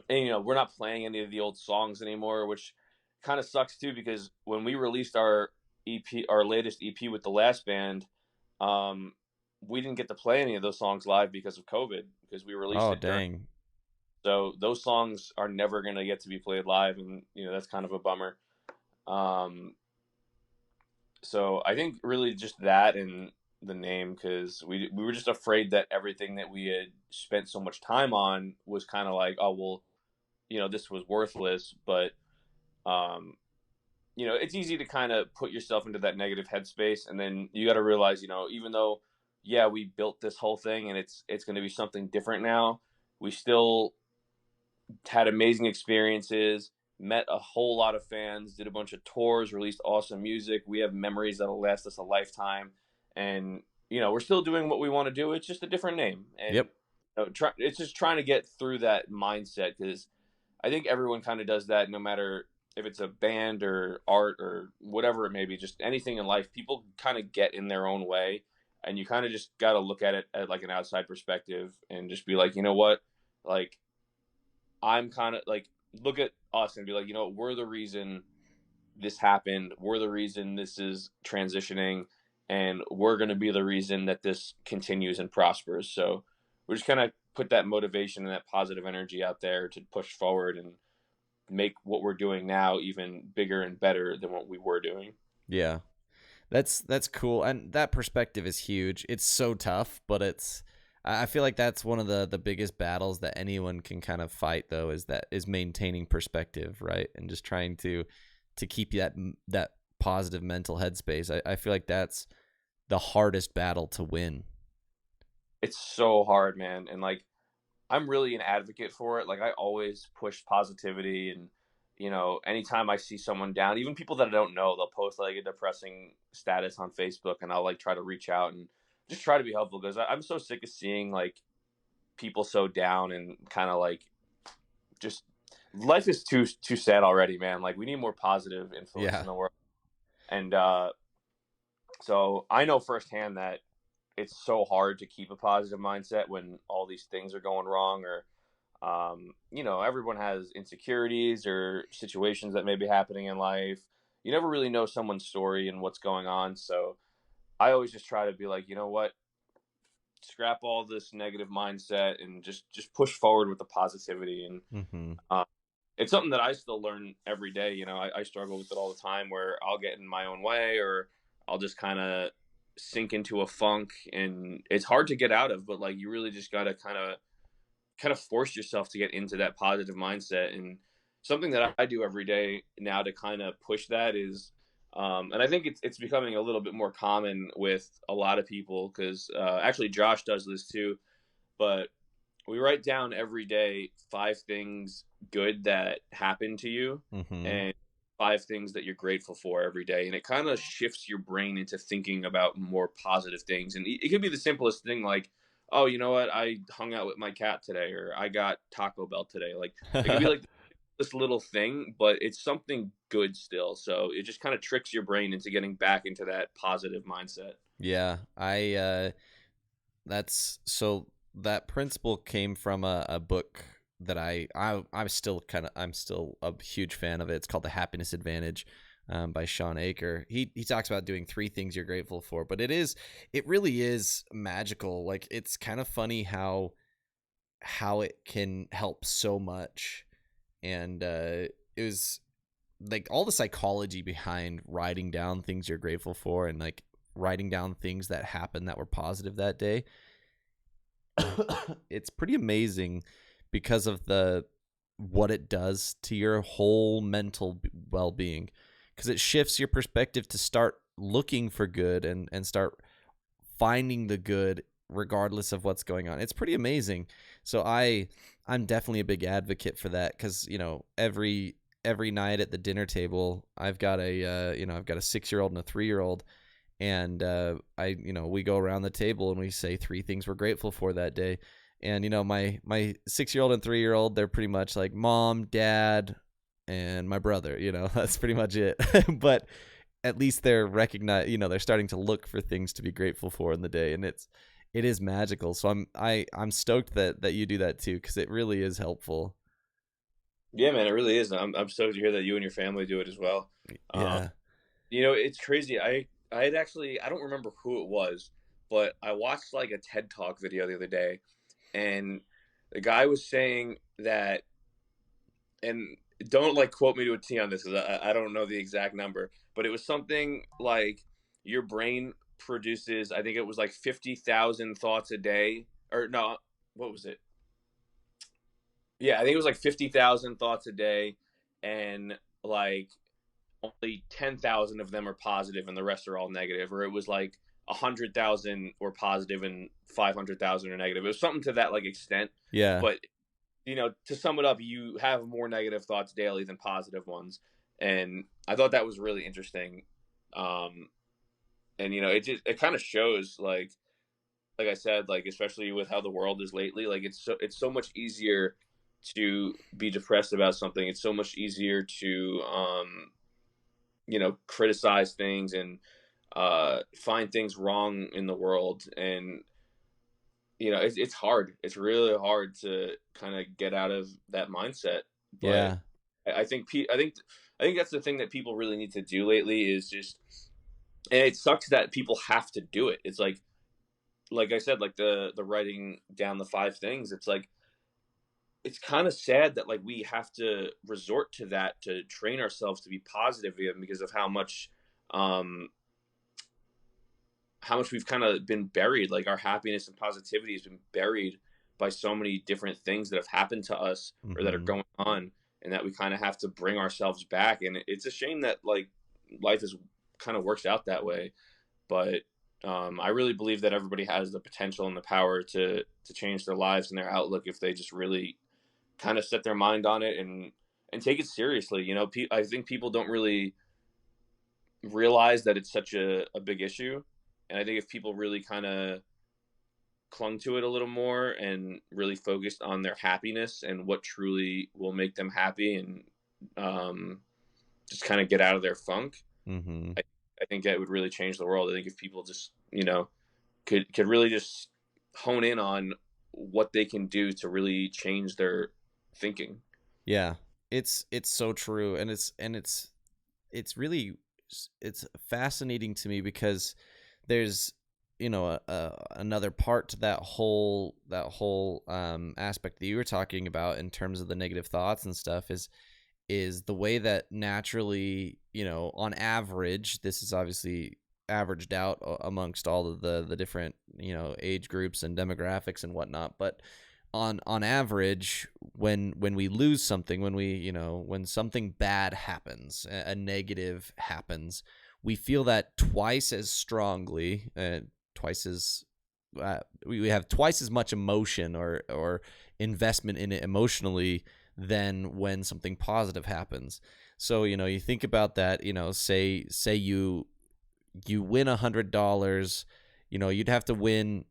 you know, we're not playing any of the old songs anymore, which kind of sucks too, because when we released our ep our latest ep with the last band, um we didn't get to play any of those songs live because of COVID, because we released Oh, it during. dang. So those songs are never going to get to be played live, and that's kind of a bummer. Um, so I think really just that and the name, because we were just afraid that everything that we had spent so much time on was kind of like, oh well, this was worthless. But um, it's easy to kind of put yourself into that negative headspace, and then you got to realize, even though, yeah, we built this whole thing and it's going to be something different now, we still had amazing experiences, met a whole lot of fans, did a bunch of tours, released awesome music. We have memories that'll last us a lifetime, and we're still doing what we want to do. It's just a different name, and Yep. it's just trying to get through that mindset, because I think everyone kind of does that, no matter if it's a band or art or whatever it may be, just anything in life. People kind of get in their own way, and you kind of just got to look at it at like an outside perspective and just be like, you know what, like I'm kind of like, look at us and be like, we're the reason this happened. We're the reason this is transitioning, and we're going to be the reason that this continues and prospers. So we're just kind of put that motivation and that positive energy out there to push forward and make what we're doing now even bigger and better than what we were doing. Yeah. That's cool. And that perspective is huge. It's so tough, but I feel like that's one of the biggest battles that anyone can kind of fight, though, is maintaining perspective, right? And just trying to keep that positive mental headspace. I feel like that's the hardest battle to win. It's so hard, man. And like, I'm really an advocate for it. Like, I always push positivity, and anytime I see someone down, even people that I don't know, they'll post like a depressing status on Facebook, and I'll like try to reach out and just try to be helpful, because I'm so sick of seeing like people so down and kind of like, just life is too sad already, man. Like, we need more positive influence in the world. And so I know firsthand that it's so hard to keep a positive mindset when all these things are going wrong, or everyone has insecurities or situations that may be happening in life. You never really know someone's story and what's going on. So I always just try to be like, you know what, scrap all this negative mindset and just push forward with the positivity. And Mm-hmm. it's something that I still learn every day. I struggle with it all the time, where I'll get in my own way, or I'll just kind of sink into a funk, and it's hard to get out of, but like, you really just got to kind of force yourself to get into that positive mindset. And something that I do every day now to kind of push that is, and I think it's becoming a little bit more common with a lot of people, because actually Josh does this too, but we write down every day 5 things good that happened to you, Mm-hmm. and 5 things that you're grateful for every day. And it kind of shifts your brain into thinking about more positive things. And it could be the simplest thing, like, oh, you know what, I hung out with my cat today, or I got Taco Bell today. Like, it could be like this little thing, but it's something good still. So it just kind of tricks your brain into getting back into that positive mindset. Yeah, that's so that principle came from a book that I'm still a huge fan of it. It's called The Happiness Advantage, by Sean Aker. He talks about doing 3 things you're grateful for, but it really is magical. Like, it's kind of funny how it can help so much. And it was like all the psychology behind writing down things you're grateful for, and like writing down things that happened that were positive that day. It's pretty amazing because of what it does to your whole mental well-being, because it shifts your perspective to start looking for good and start finding the good regardless of what's going on. It's pretty amazing. So I'm definitely a big advocate for that, because every night at the dinner table, I've got a 6-year-old and a 3-year-old, and we go around the table and we say 3 things we're grateful for that day. And my 6-year-old and 3-year-old, they're pretty much like mom, dad, and my brother. That's pretty much it. But at least they're they're starting to look for things to be grateful for in the day, and it is magical. So I'm stoked that you do that too, because it really is helpful. Yeah, man, it really is. I'm stoked to hear that you and your family do it as well. Yeah. It's crazy. I had actually, I don't remember who it was, but I watched like a TED Talk video the other day, and the guy was saying that, and don't like quote me to a T on this because I don't know the exact number, but it was something like your brain produces, I think it was like 50,000 thoughts a day, or no, what was it? Yeah, I think it was like 50,000 thoughts a day, and like only 10,000 of them are positive and the rest are all negative, or it was like 100,000 were positive and 500,000 are negative. It was something to that like extent. Yeah. But to sum it up, you have more negative thoughts daily than positive ones, and I thought that was really interesting. And it kind of shows like I said, like especially with how the world is lately, like it's so much easier to be depressed about something. It's so much easier to criticize things and find things wrong in the world, and it's hard. It's really hard to kind of get out of that mindset. But Yeah. I think that's the thing that people really need to do lately is just, and it sucks that people have to do it. It's like I said, like the writing down the 5 things. It's like it's kind of sad that like we have to resort to that to train ourselves to be positive again because of um how much we've kind of been buried. Like our happiness and positivity has been buried by so many different things that have happened to us or that are Mm-hmm. going on, and that we kind of have to bring ourselves back. And it's a shame that like life is kind of works out that way. But I really believe that everybody has the potential and the power to change their lives and their outlook if they just really kind of set their mind on it and take it seriously. I think people don't really realize that it's such a big issue, and I think if people really kind of clung to it a little more and really focused on their happiness and what truly will make them happy, and just kind of get out of their funk, Mm-hmm. I think that would really change the world. I think if people just could really just hone in on what they can do to really change their thinking. Yeah. It's so true, and it's really it's fascinating to me because there's another part to that whole aspect that you were talking about in terms of the negative thoughts and stuff is the way that naturally, on average, this is obviously averaged out amongst all of the different, age groups and demographics and whatnot, but on average, when we lose something, when something bad happens, a negative happens, we feel that twice as strongly, twice as we have twice as much emotion or investment in it emotionally than when something positive happens. So you think about that. Say you win $100. You'd have to win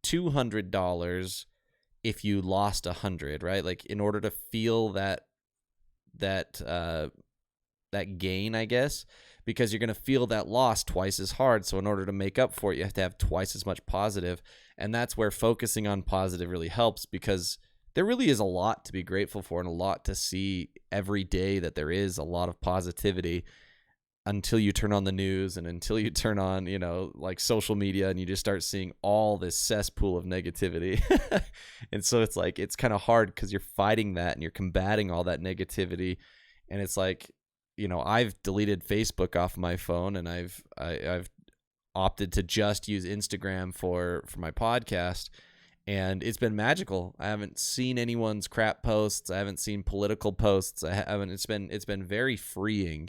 $200 if you lost 100, right? Like in order to feel that gain, I guess, because you're going to feel that loss twice as hard. So in order to make up for it, you have to have twice as much positive. And that's where focusing on positive really helps, because there really is a lot to be grateful for and a lot to see every day, that there is a lot of positivity, until you turn on the news and until you turn on, like social media, and you just start seeing all this cesspool of negativity. And so it's like, it's kind of hard because you're fighting that and you're combating all that negativity. And it's like, I've deleted Facebook off my phone, and I've opted to just use Instagram for my podcast. And it's been magical. I haven't seen anyone's crap posts. I haven't seen political posts. I haven't. It's been very freeing,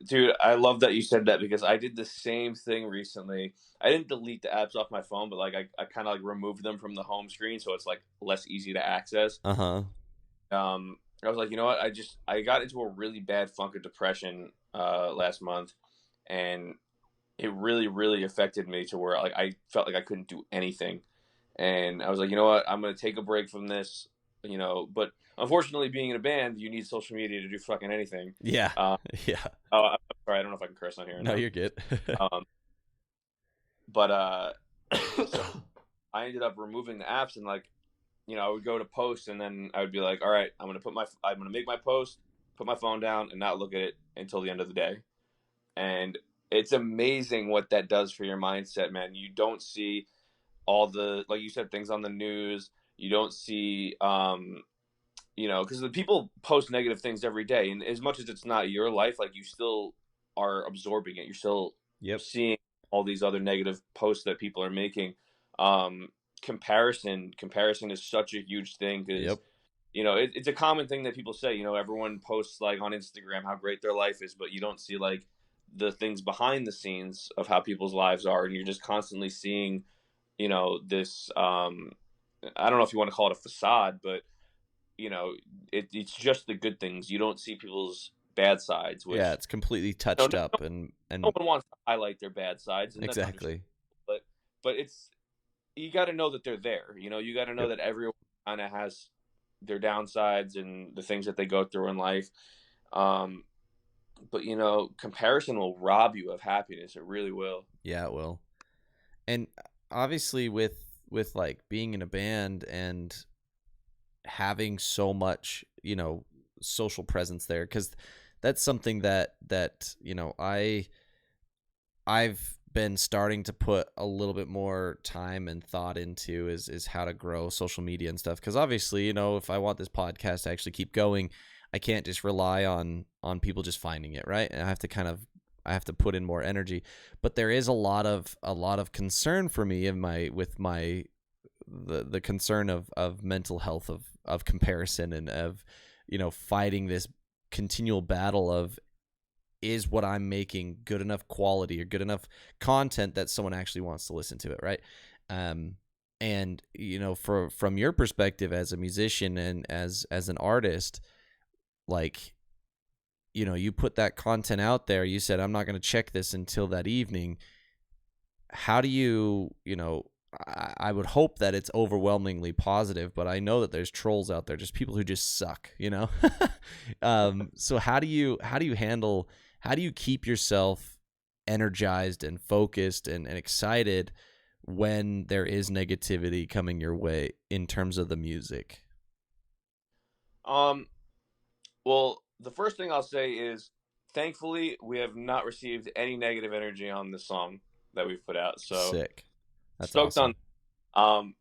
Dude, I love that you said that because I did the same thing recently. I didn't delete the apps off my phone, but like I kind of like removed them from the home screen so it's like less easy to access. Uh-huh. I was like, you know what? I got into a really bad funk of depression last month, and it really really affected me to where like I felt like I couldn't do anything. And I was like, you know what? I'm gonna take a break from this, But unfortunately, being in a band, you need social media to do fucking anything. Yeah. Uh, Yeah. oh, I'm sorry, I don't know if I can curse on here or No, not. you're good. Um, but so I ended up removing the apps, and like, I would go to post, and then I would be like, all right, I'm gonna make my post, put my phone down, and not look at it until the end of the day. And it's amazing what that does for your mindset, man. You don't see all the, like you said, things on the news. You don't see, because the people post negative things every day, and as much as it's not your life, like you still are absorbing it. You're still Yep. seeing all these other negative posts that people are making. Um, comparison is such a huge thing because Yep. it's a common thing that people say. Everyone posts like on Instagram how great their life is, but you don't see like the things behind the scenes of how people's lives are, and you're just constantly seeing, this. I don't know if you want to call it a facade, but it's just the good things. You don't see people's bad sides, Yeah, which it's completely no, touched no, up no and one wants to highlight their bad sides, and that's understandable. exactly. But it's you got to know that they're there. You got to know Yep. that everyone kind of has their downsides and the things that they go through in life. Um, but comparison will rob you of happiness. It really will. Yeah, it will. And obviously with like being in a band and having so much, social presence there, cuz that's something that I've been starting to put a little bit more time and thought into is how to grow social media and stuff. Because obviously, if I want this podcast to actually keep going, I can't just rely on people just finding it, right? And I have to put in more energy. But there is a lot of concern for me in the concern of mental health of comparison and of fighting this continual battle of, is what I'm making good enough quality or good enough content that someone actually wants to listen to it, right? And from your perspective as a musician and as an artist, like you put that content out there. You said, I'm not going to check this until that evening. How do I would hope that it's overwhelmingly positive, but I know that there's trolls out there, just people who just suck, so how do you keep yourself energized and focused and excited when there is negativity coming your way in terms of the music? Um, well, the first thing I'll say is, thankfully, we have not received any negative energy on the song that we've put out. So Sick. That's stoked on. awesome. Um,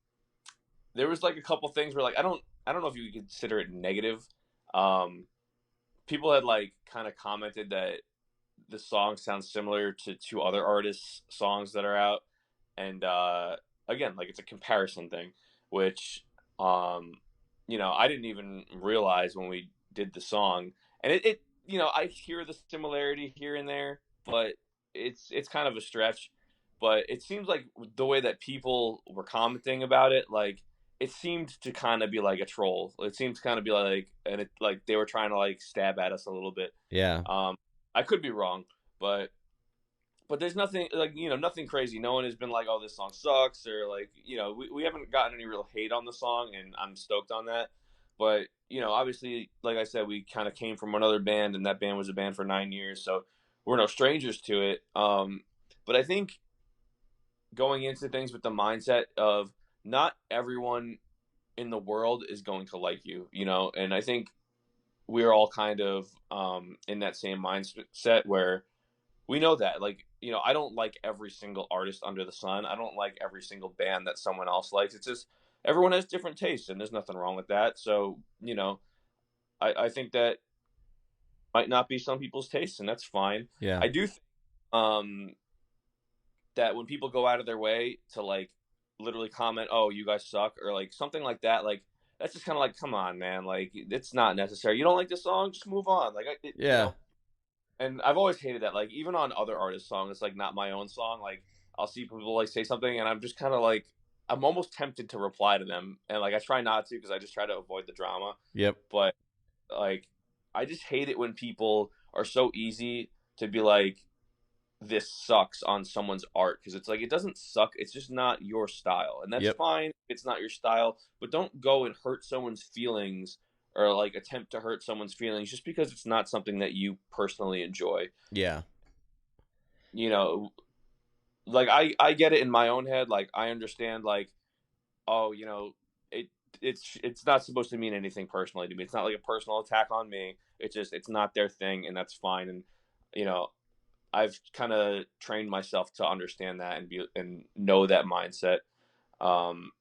there was like a couple things where like I don't know if you could consider it negative. Um, People had like kind of commented that the song sounds similar to two other artists' songs that are out, and again, like it's a comparison thing, which I didn't even realize when we did the song, and I hear the similarity here and there, but it's kind of a stretch. But it seems like the way that people were commenting about it, like it seemed to kind of be like a troll. It seemed to kind of be like, and it like they were trying to like stab at us a little bit. Yeah. I could be wrong, but there's nothing like nothing crazy. No one has been like, oh, this song sucks, or like we haven't gotten any real hate on the song, and I'm stoked on that. But obviously, like I said, we kind of came from another band, and that band was a band for 9 years, so we're no strangers to it. But I think going into things with the mindset of not everyone in the world is going to like you, and I think we're all kind of in that same mindset where we know that, like, I don't like every single artist under the sun. I don't like every single band that someone else likes. It's just everyone has different tastes, and there's nothing wrong with that. So I think that might not be some people's tastes, and that's fine. Yeah. I do think um that when people go out of their way to like literally comment, "Oh, you guys suck," or like something like that, like that's just kind of like, come on, man, like it's not necessary. You don't like this song, just move on. Like, Yeah. and I've always hated that. Like even on other artists' songs, it's like not my own song. Like I'll see people like say something, and I'm just kind of like, I'm almost tempted to reply to them, and like I try not to because I just try to avoid the drama. Yep. But like, I just hate it when people are so easy to be like, this sucks on someone's art, because it's like it doesn't suck. It's just not your style, and that's Yep. fine. It's not your style, but don't go and hurt someone's feelings or like attempt to hurt someone's feelings just because it's not something that you personally enjoy. Yeah. You know, like I get it in my own head. Like I understand. Like, oh, it it's not supposed to mean anything personally to me. It's not like a personal attack on me. It's just it's not their thing, and that's fine. And you know, I've kind of trained myself to understand that and know that mindset. Um,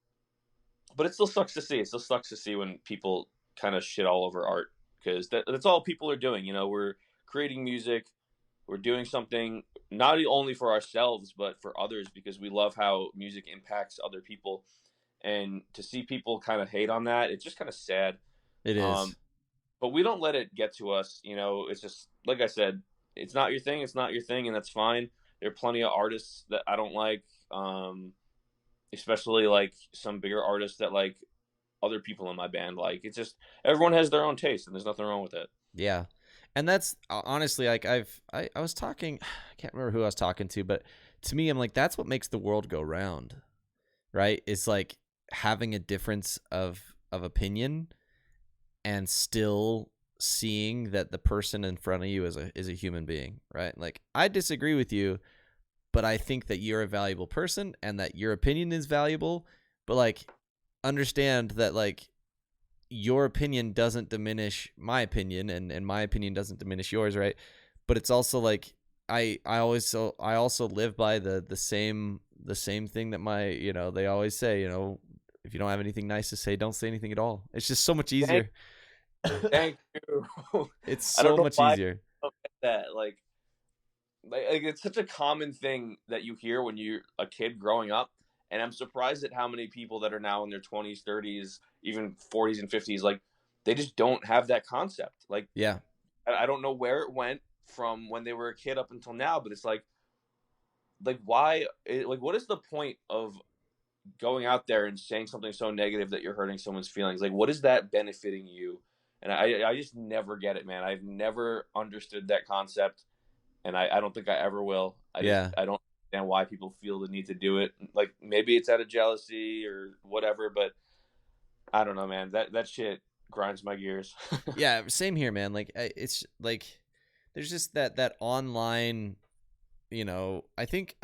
but it still sucks to see. It still sucks to see when people kind of shit all over art, because that's all people are doing. You know, we're creating music, we're doing something not only for ourselves but for others, because we love how music impacts other people. And to see people kind of hate on that, it's just kind of sad. It Um, is. but we don't let it get to us. You know, it's just like I said, it's not your thing. It's not your thing, and that's fine. There are plenty of artists that I don't like, especially like some bigger artists that like other people in my band like. It's just everyone has their own taste, and there's nothing wrong with it. Yeah. And that's honestly like I was talking, I can't remember who I was talking to, but to me I'm like that's what makes the world go round, right? It's like having a difference of opinion and still seeing that the person in front of you is a human being, right? Like I disagree with you, but I think that you're a valuable person and that your opinion is valuable, but like understand that like your opinion doesn't diminish my opinion and my opinion doesn't diminish yours, right? But it's also like I also live by the same thing that my, they always say, if you don't have anything nice to say, don't say anything at all. It's just so much Thank, easier. thank you. It's I don't so know much why I easier. don't get that. Like it's such a common thing that you hear when you're a kid growing up, and I'm surprised at how many people that are now in their 20s, 30s, even 40s and 50s, like they just don't have that concept. Like Yeah. I don't know where it went from when they were a kid up until now, but it's like why? Like what is the point of going out there and saying something so negative that you're hurting someone's feelings? Like what is that benefiting you? And I just never get it, man. I've never understood that concept, and I don't think I ever will. Yeah. I don't understand why people feel the need to do it. Like maybe it's out of jealousy or whatever, but I don't know, man. That shit grinds my gears. Yeah, same here, man. Like it's like there's just that online, I think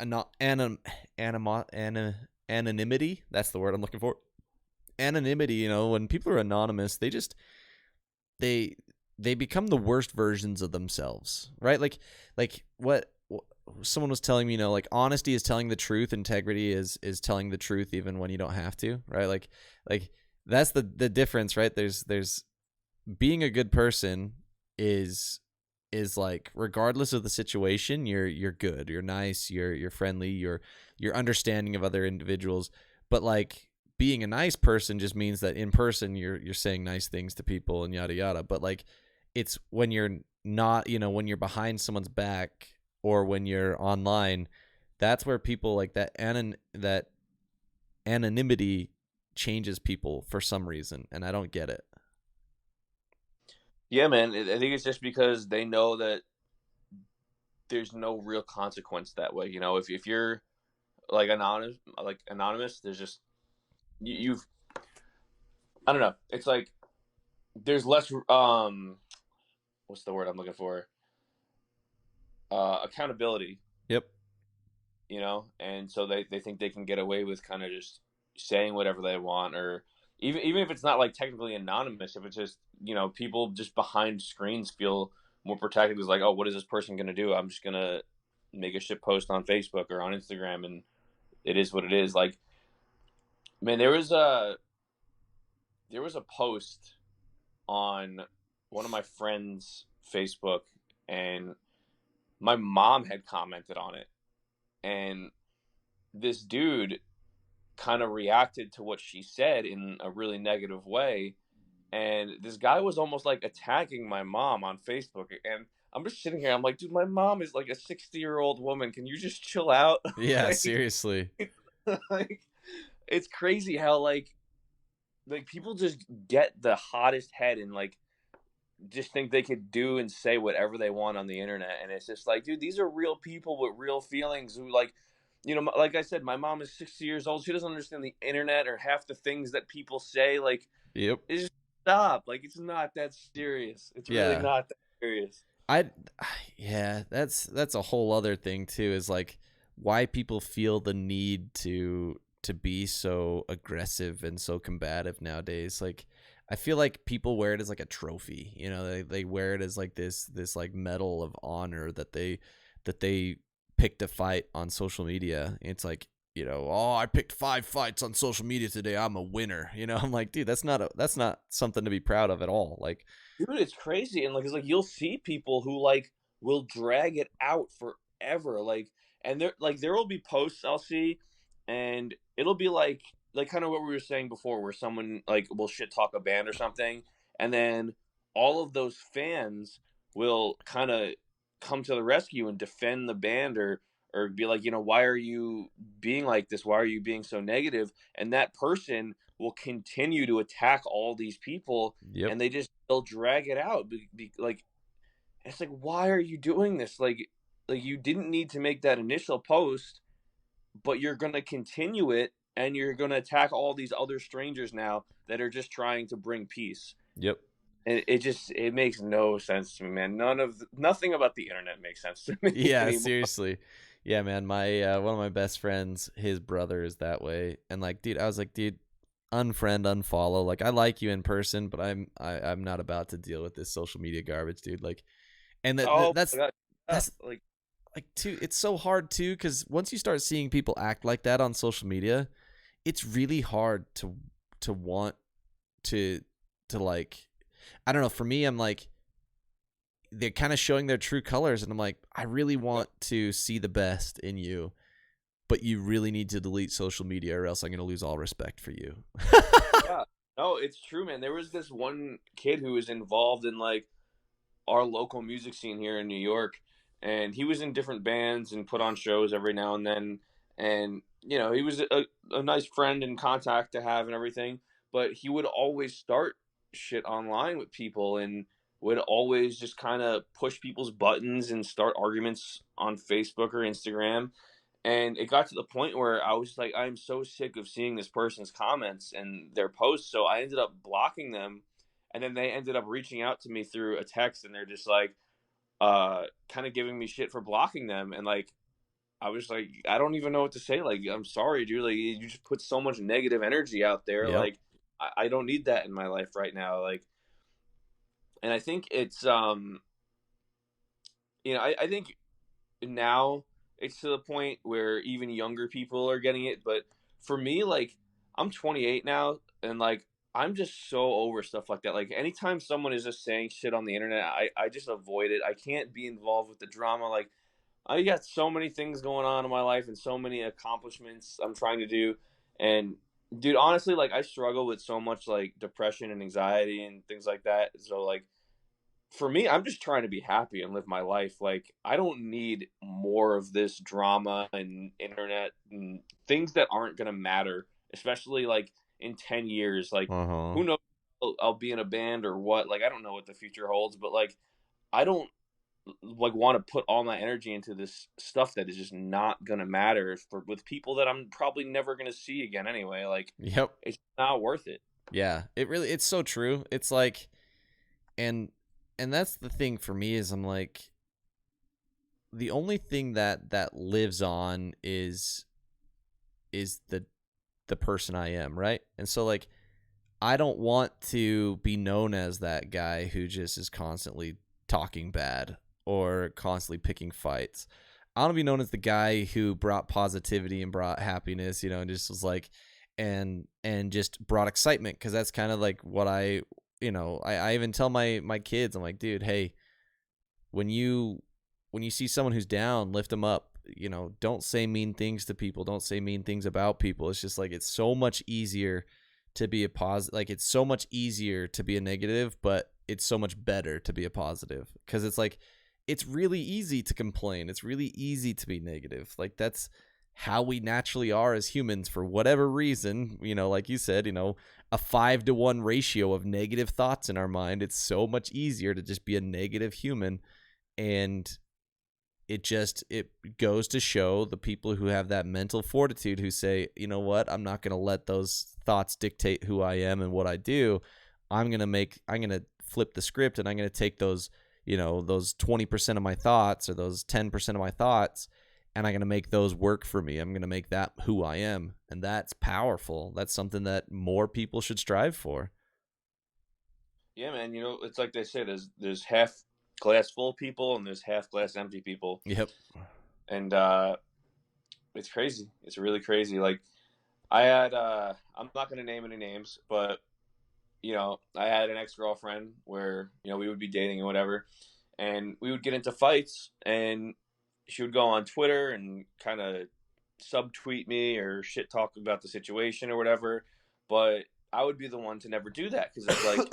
anonymity, that's the word I'm looking for. Anonymity, when people are anonymous, they they become the worst versions of themselves, right? Like what someone was telling me, like honesty is telling the truth, integrity is telling the truth even when you don't have to, right? Like that's the difference, right? There's being a good person is like regardless of the situation, you're good, you're nice, you're friendly, you're understanding of other individuals. But like being a nice person just means that in person you're saying nice things to people and yada yada. But like it's when you're not, when you're behind someone's back or when you're online, that's where people like that anonymity changes people for some reason, and I don't get it. Yeah, man. I think it's just because they know that there's no real consequence that way. You know, if you're anonymous, there's just you've I don't know. It's like there's less what's the word I'm looking for? Accountability, Yep. you know, and so they think they can get away with kind of just saying whatever they want, or even if it's not like technically anonymous, if it's just, you know, people just behind screens feel more protected. It's like, oh, what is this person gonna do? I'm just gonna make a shit post on Facebook or on Instagram, and it is what it is. Like, man, there was a post on one of my friends' Facebook, and my mom had commented on it, and this dude kind of reacted to what she said in a really negative way, and this guy was almost like attacking my mom on Facebook. And I'm just sitting here, I'm like, dude, my mom is like a 60-year-old woman, can you just chill out? Yeah, like, seriously. like it's crazy how like people just get the hottest head and like just think they could do and say whatever they want on the internet. And it's just like, dude, these are real people with real feelings who, like, you know, like I said, my mom is 60 years old. She doesn't understand the internet or half the things that people say. Like, Yep. it's just stop. Like, it's not that serious. It's really Yeah. not that serious. I yeah, that's a whole other thing too, is like why people feel the need to be so aggressive and so combative nowadays. Like I feel like people wear it as like a trophy, they wear it as like this like medal of honor that that they picked a fight on social media. It's like, oh, I picked 5 fights on social media today, I'm a winner. I'm like, dude, that's not something to be proud of at all. Like, Dude, it's crazy, and like, it's like you'll see people who like will drag it out forever, like, and there will be posts I'll see, and it'll be like kind of what we were saying before, where someone like will shit talk a band or something, and then all of those fans will kind of come to the rescue and defend the band, or be like, why are you being like this? Why are you being so negative? And that person will continue to attack all these people, yep. and they'll drag it out. Like, it's like, why are you doing this? Like you didn't need to make that initial post, but you're gonna continue it, and you're gonna attack all these other strangers now that are just trying to bring peace. Yep. And it makes no sense to me, man. Nothing about the internet makes sense to me Yeah, anymore. seriously. Yeah, man, my one of my best friends, his brother is that way. And like, dude, I was like, dude, unfriend, unfollow. Like, I like you in person, but I'm not about to deal with this social media garbage, dude. Like, and Oh that's my God. that's Like, too, it's so hard too, because once you start seeing people act like that on social media, it's really hard to want to like, I don't know, for me, I'm like, they're kind of showing their true colors, and I'm like, I really want to see the best in you, but you really need to delete social media, or else I'm going to lose all respect for you. yeah, no, it's true, man. There was this one kid who was involved in like our local music scene here in New York, and he was in different bands and put on shows every now and then. And he was a nice friend and contact to have and everything, but he would always start shit online with people, and would always just kind of push people's buttons and start arguments on Facebook or Instagram. And it got to the point where I was like, I'm so sick of seeing this person's comments and their posts. So I ended up blocking them. And then they ended up reaching out to me through a text, and they're just like, kind of giving me shit for blocking them. And like, I was like, I don't even know what to say. Like, I'm sorry, dude. Like, you just put so much negative energy out there. Yep. Like, I don't need that in my life right now. Like, and I think it's, I think now it's to the point where even younger people are getting it. But for me, like, I'm 28 now, and like, I'm just so over stuff like that. Like, anytime someone is just saying shit on the internet, I just avoid it. I can't be involved with the drama. Like, I got so many things going on in my life and so many accomplishments I'm trying to do. And dude, honestly, like, I struggle with so much like depression and anxiety and things like that. So like, for me, I'm just trying to be happy and live my life. Like, I don't need more of this drama and internet and things that aren't going to matter, especially like in 10 years. Like, Uh-huh. who knows? I'll be in a band or what. Like, I don't know what the future holds, but like, I don't like want to put all my energy into this stuff that is just not going to matter with people that I'm probably never going to see again anyway. Like, Yep. it's not worth it. Yeah, it's so true. It's like, and that's the thing for me, is I'm like, the only thing that lives on is the person I am, right? And so like, I don't want to be known as that guy who just is constantly talking bad or constantly picking fights. I want to be known as the guy who brought positivity and brought happiness, and just was like, and just brought excitement, because that's kind of like what I even tell my kids, I'm like, dude, hey, when you see someone who's down, lift them up. Don't say mean things to people. Don't say mean things about people. It's just like, it's so much easier to be a positive. Like, it's so much easier to be a negative, but it's so much better to be a positive, because it's like, it's really easy to complain. It's really easy to be negative. Like, that's how we naturally are as humans, for whatever reason. Like you said, a 5-to-1 ratio of negative thoughts in our mind. It's so much easier to just be a negative human. And it goes to show the people who have that mental fortitude, who say, you know what, I'm not going to let those thoughts dictate who I am and what I do. I'm going to flip the script, and I'm going to take those, those 20% of my thoughts, or those 10% of my thoughts, and I'm going to make those work for me. I'm going to make that who I am. And that's powerful. That's something that more people should strive for. Yeah, man. It's like they say, there's half glass full people and there's half glass empty people. Yep. And it's crazy. It's really crazy. Like I had I'm not going to name any names, but I had an ex-girlfriend where, we would be dating and whatever, and we would get into fights, and she would go on Twitter and kind of subtweet me or shit talk about the situation or whatever. But I would be the one to never do that, because it's like,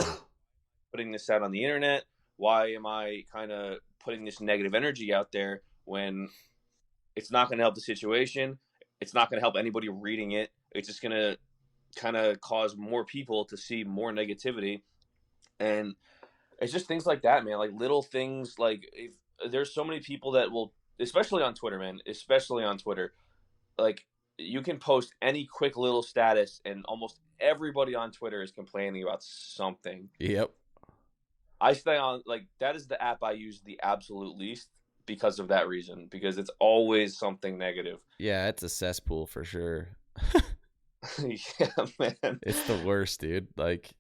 putting this out on the internet. Why am I kind of putting this negative energy out there when it's not going to help the situation? It's not going to help anybody reading it. It's just going to kind of cause more people to see more negativity. And it's just things like that, man. Like little things, like if there's so many people that will, especially on Twitter, man, especially on Twitter, like you can post any quick little status and almost everybody on Twitter is complaining about something. Yep. I stay on, like, that is the app I use the absolute least because of that reason, because it's always something negative. Yeah, it's a cesspool for sure. Yeah, man. It's the worst, dude. Like,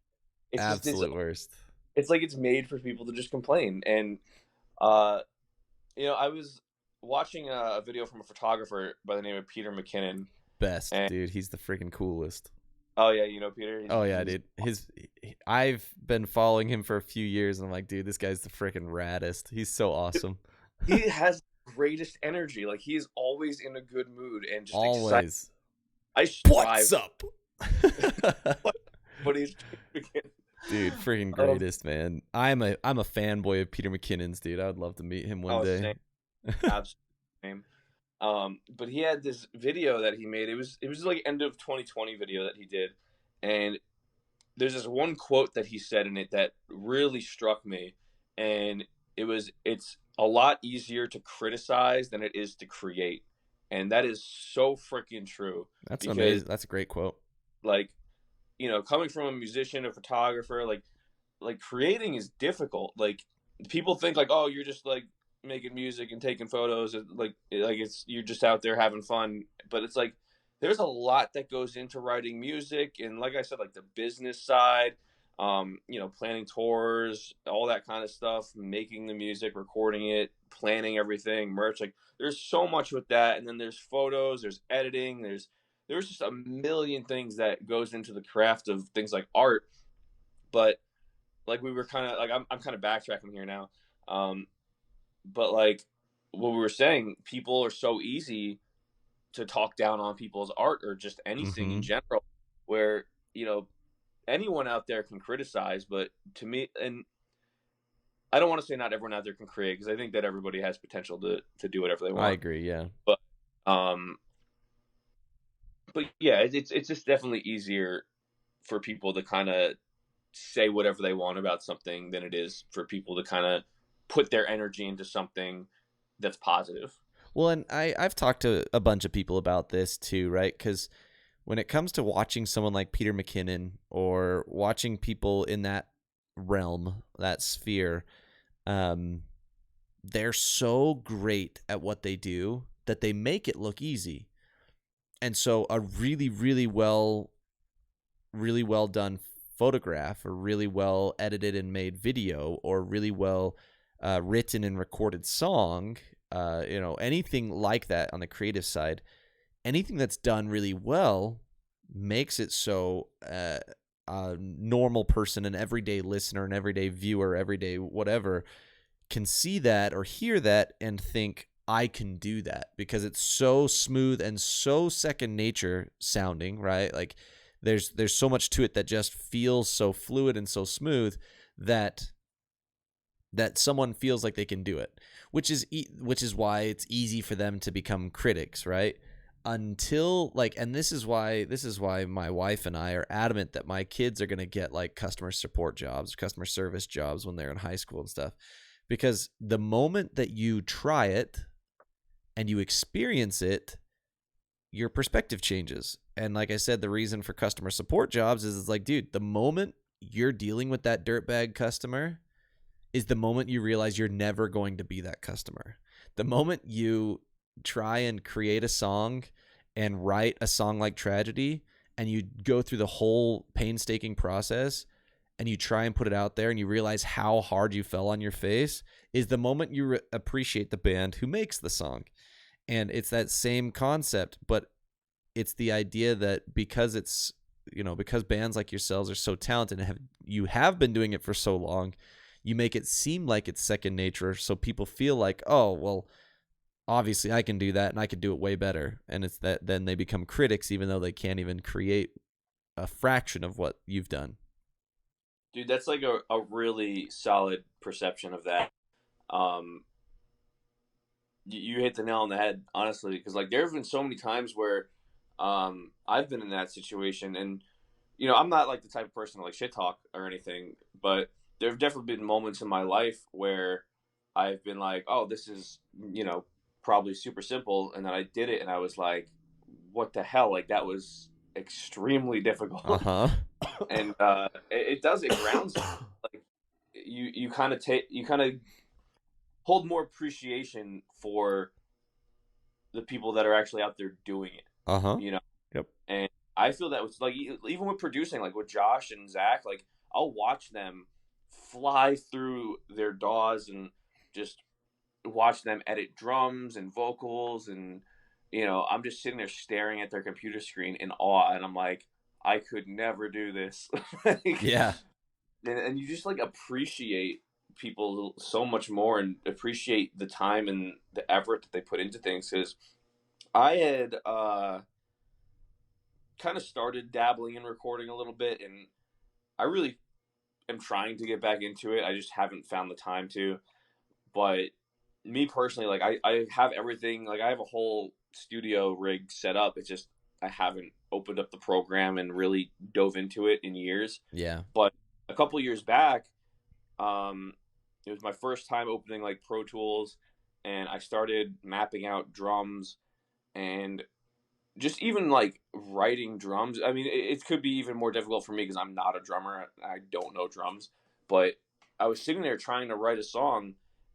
It's absolute worst. It's like it's made for people to just complain. And, I was watching a video from a photographer by the name of Peter McKinnon. Best, And, dude. He's the freaking coolest. oh, yeah, you know Peter? Oh yeah, dude. I've been following him for a few years, and I'm like, dude, this guy's the freaking raddest. He's so awesome. He has the greatest energy. Like, he's always in a good mood and just excited. Always. I strive. What's up? But he's Dude, freaking greatest, man. I'm a fanboy of Peter McKinnon's, dude. I would love to meet him one day. Same. Absolutely same. But he had this video that he made. It was like end of 2020 video that he did, and there's this one quote that he said in it that really struck me, and it's a lot easier to criticize than it is to create, and that is so freaking true. That's amazing. That's a great quote. Like, coming from a musician, a photographer, like creating is difficult. Like people think like, oh, you're just like making music and taking photos, and like it's you're just out there having fun. But it's like there's a lot that goes into writing music, and like I said, like the business side, planning tours, all that kind of stuff, making the music, recording it, planning everything, merch. Like there's so much with that, and then there's photos, there's editing, there's just a million things that goes into the craft of things like art. But like we were kind of like I'm kind of backtracking here now. But like what we were saying, people are so easy to talk down on people's art or just anything in general, where, anyone out there can criticize, but to me, and I don't want to say not everyone out there can create, because I think that everybody has potential to do whatever they want. I agree, yeah. But yeah, it's just definitely easier for people to kind of say whatever they want about something than it is for people to kind of put their energy into something that's positive. Well, and I've talked to a bunch of people about this too, right? Because when it comes to watching someone like Peter McKinnon or watching people in that realm, that sphere, they're so great at what they do that they make it look easy. And so a really, really well done photograph, or really well edited and made video, or really well written and recorded song, anything like that on the creative side, anything that's done really well makes it so a normal person, an everyday listener, an everyday viewer, everyday whatever, can see that or hear that and think, I can do that, because it's so smooth and so second nature sounding, right? Like there's so much to it that just feels so fluid and so smooth that someone feels like they can do it, which is why it's easy for them to become critics, right? Until like, and this is why my wife and I are adamant that my kids are going to get like customer support jobs, customer service jobs when they're in high school and stuff, because the moment that you try it and you experience it, your perspective changes. And like I said, the reason for customer support jobs is it's like, dude, the moment you're dealing with that dirtbag customer is the moment you realize you're never going to be that customer. The moment you try and create a song and write a song like Tragedy, and you go through the whole painstaking process, and you try and put it out there and you realize how hard you fell on your face is the moment you appreciate the band who makes the song. And it's that same concept, but it's the idea that because it's, because bands like yourselves are so talented and you have been doing it for so long, you make it seem like it's second nature. So people feel like, oh, well, obviously I can do that and I could do it way better. And it's that then they become critics, even though they can't even create a fraction of what you've done. Dude, that's like a really solid perception of that. You hit the nail on the head, honestly, because like there have been so many times where I've been in that situation, and I'm not like the type of person to like shit talk or anything, but there have definitely been moments in my life where I've been like, oh, this is probably super simple, and then I did it, and I was like, what the hell? Like that was extremely difficult. And it grounds you. Like you kind of hold more appreciation for the people that are actually out there doing it. Yep. And I feel that was like even with producing, like with Josh and Zach, like I'll watch them fly through their DAWs and just watch them edit drums and vocals, and I'm just sitting there staring at their computer screen in awe, and I'm like, I could never do this. Yeah. And you just like appreciate people so much more and appreciate the time and the effort that they put into things. Because I had kind of started dabbling in recording a little bit, and I really am trying to get back into it. I just haven't found the time to. But me personally, like I have everything, like I have a whole studio rig set up. It's just I haven't opened up the program and really dove into it in years. Yeah. But a couple years back, it was my first time opening like Pro Tools, and I started mapping out drums and just even like writing drums. I mean, it could be even more difficult for me because I'm not a drummer. I don't know drums, but I was sitting there trying to write a song,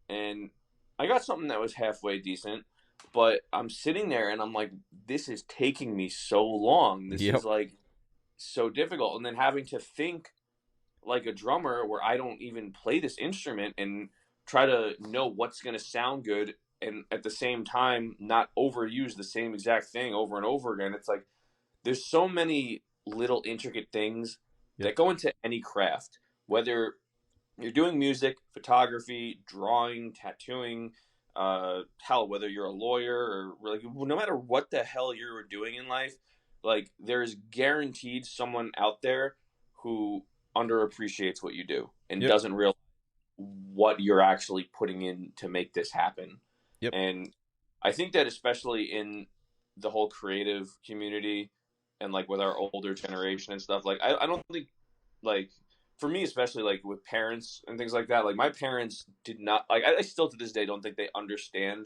and I got something that was halfway decent, but I'm sitting there and I'm like, this is taking me so long. This is like so difficult. And then having to think like a drummer where I don't even play this instrument and try to know what's going to sound good, and at the same time not overuse the same exact thing over and over again. It's like there's so many little intricate things that go into any craft, whether you're doing music, photography, drawing, tattooing, whether you're a lawyer or like no matter what the hell you're doing in life, like there's guaranteed someone out there who underappreciates what you do and doesn't realize what you're actually putting in to make this happen. And I think that especially in the whole creative community and like with our older generation and stuff, like I don't think, like for me especially, like with parents and things like that, like my parents did not, like I still to this day don't think they understand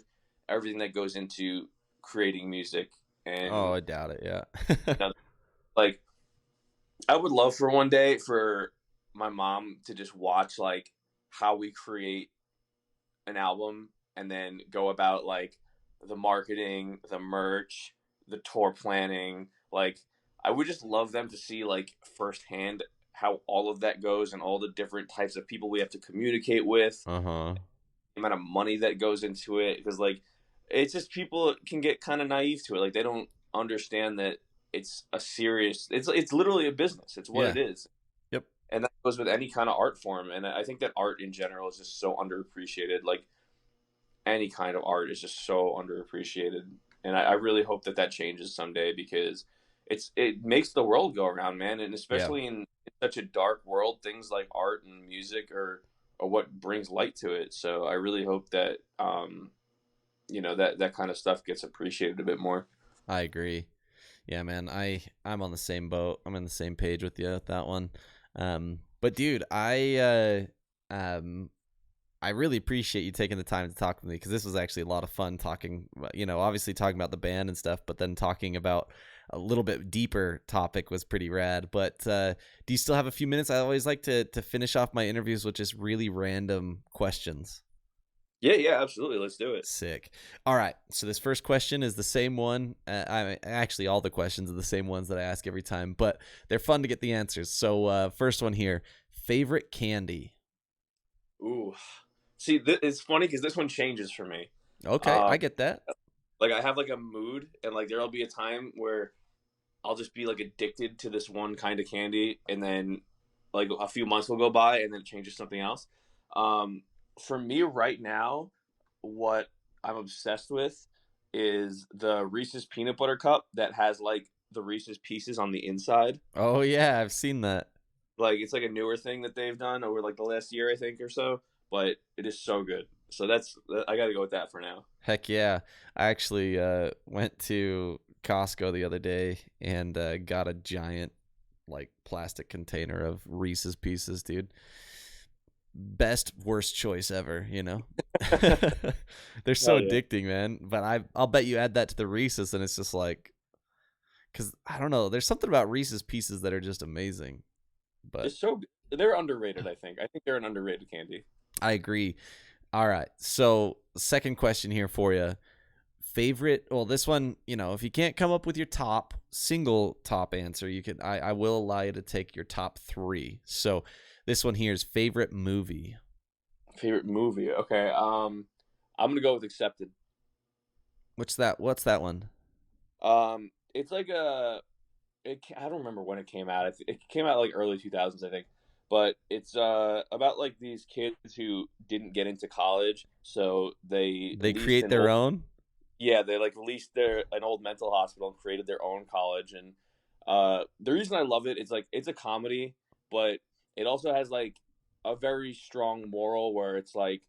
everything that goes into creating music. And I doubt it. Yeah. Like I would love for one day for my mom to just watch like how we create an album and then go about like the marketing, the merch, the tour planning. Like I would just love them to see like firsthand how all of that goes and all the different types of people we have to communicate with, the amount of money that goes into it. Because like it's just people can get kind of naive to it. Like they don't understand that it's a serious, it's literally a business. It's what it is. And that goes with any kind of art form. And I think that art in general is just so underappreciated. Like any kind of art is just so underappreciated. And I really hope that changes someday, because it makes the world go around, man. And especially in such a dark world, things like art and music are what brings light to it. So I really hope that, that kind of stuff gets appreciated a bit more. I agree. Yeah, man, I'm on the same boat. I'm on the same page with you with that one. But dude, I really appreciate you taking the time to talk with me, because this was actually a lot of fun talking, obviously talking about the band and stuff, but then talking about a little bit deeper topic was pretty rad. But do you still have a few minutes? I always like to finish off my interviews with just really random questions. Yeah, absolutely. Let's do it. Sick. All right. So this first question is the same one. Actually, all the questions are the same ones that I ask every time, but they're fun to get the answers. So first one here, favorite candy. Ooh, see, it's funny because this one changes for me. Okay, Um, I get that. like I have like a mood, and like there'll be a time where I'll just be like addicted to this one kind of candy, and then like a few months will go by, and then it changes something else. Um, for me right now, what I'm obsessed with is the Reese's peanut butter cup that has like the Reese's pieces on the inside. Oh yeah, I've seen that. Like it's like a newer thing that they've done over like the last year, I think, or so. But it is so good. So that's I got to go with that for now. Heck yeah. I actually went to Costco the other day and got a giant like plastic container of Reese's Pieces, dude. Best worst choice ever, you know. They're so Hell yeah, addicting, man. But I'll bet you add that to the Reese's and it's just like, cuz I don't know, there's something about Reese's Pieces that are just amazing. But it's so good. They're underrated. I think they're an underrated candy. I agree. All right. So, second question here for you. Favorite, well, this one, you know, if you can't come up with your single top answer, you can I will allow you to take your top 3. So, this one here is favorite movie. Favorite movie? Okay. I'm gonna go with Accepted. What's that one? It's like I don't remember when it came out. It came out like early 2000s, I think. But it's about like these kids who didn't get into college, so they They leased create an their old own? yeah, they like leased an old mental hospital and created their own college. And the reason I love it is like it's a comedy, but it also has like a very strong moral where it's like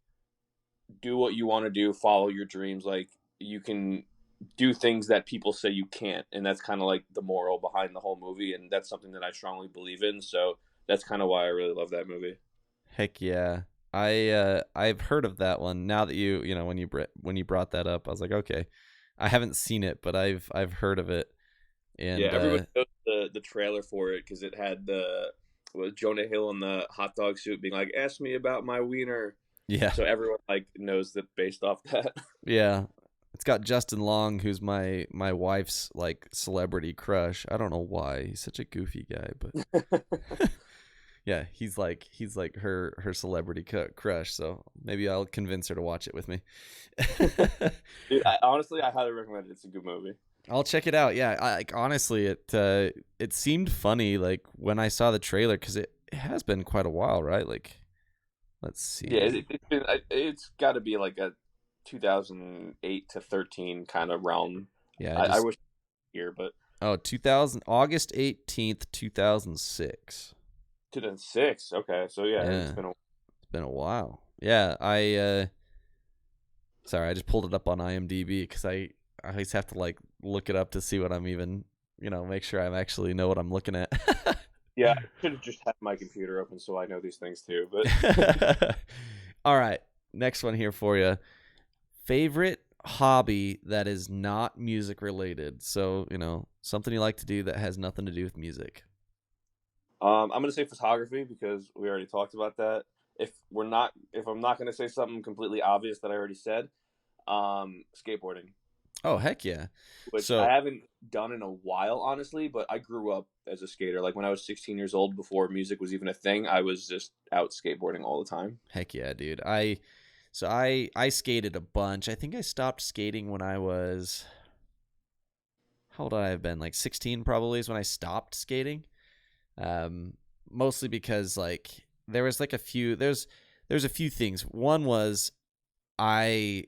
do what you want to do, follow your dreams. Like you can do things that people say you can't, and that's kind of like the moral behind the whole movie, and that's something that I strongly believe in. So that's kind of why I really love that movie. Heck yeah. I've heard of that one. Now that you know when you brought that up, I was like, okay. I haven't seen it, but I've heard of it. Yeah, And everybody knows the trailer for it because it had the was Jonah Hill in the hot dog suit being like, "Ask me about my wiener." yeah. So everyone like knows that based off that. Yeah. It's got Justin Long, who's my wife's like celebrity crush. I don't know why. He's such a goofy guy, but yeah, he's like her celebrity crush. So maybe I'll convince her to watch it with me. Dude, honestly, I highly recommend it. It's a good movie. I'll check it out. Yeah, like honestly, it seemed funny like when I saw the trailer because it has been quite a while, right? Like, let's Yeah, see. it's got to be like a 2008 to 13 kind of realm. Yeah, I wish here, but 2000 August 18th, 2006. 2006. Okay, so yeah, Yeah, it's been a while. Yeah, sorry, I just pulled it up on IMDb because I always have to like look it up to see what I'm even, make sure I actually know what I'm looking at. yeah. I should have just had my computer open so I know these things too. But all right, next one here for you. Favorite hobby that is not music related. So, something you like to do that has nothing to do with music. I'm gonna say photography because we already talked about that. If I'm not gonna say something completely obvious that I already said, skateboarding, Oh, heck yeah. which So, I haven't done in a while, honestly. But I grew up as a skater. Like when I was 16 years old, before music was even a thing, I was just out skateboarding all the time. heck yeah, dude. I skated a bunch. I think I stopped skating when I was, how old would I have been? Like 16 probably is when I stopped skating. Mostly because like there was like there's a few things. One was I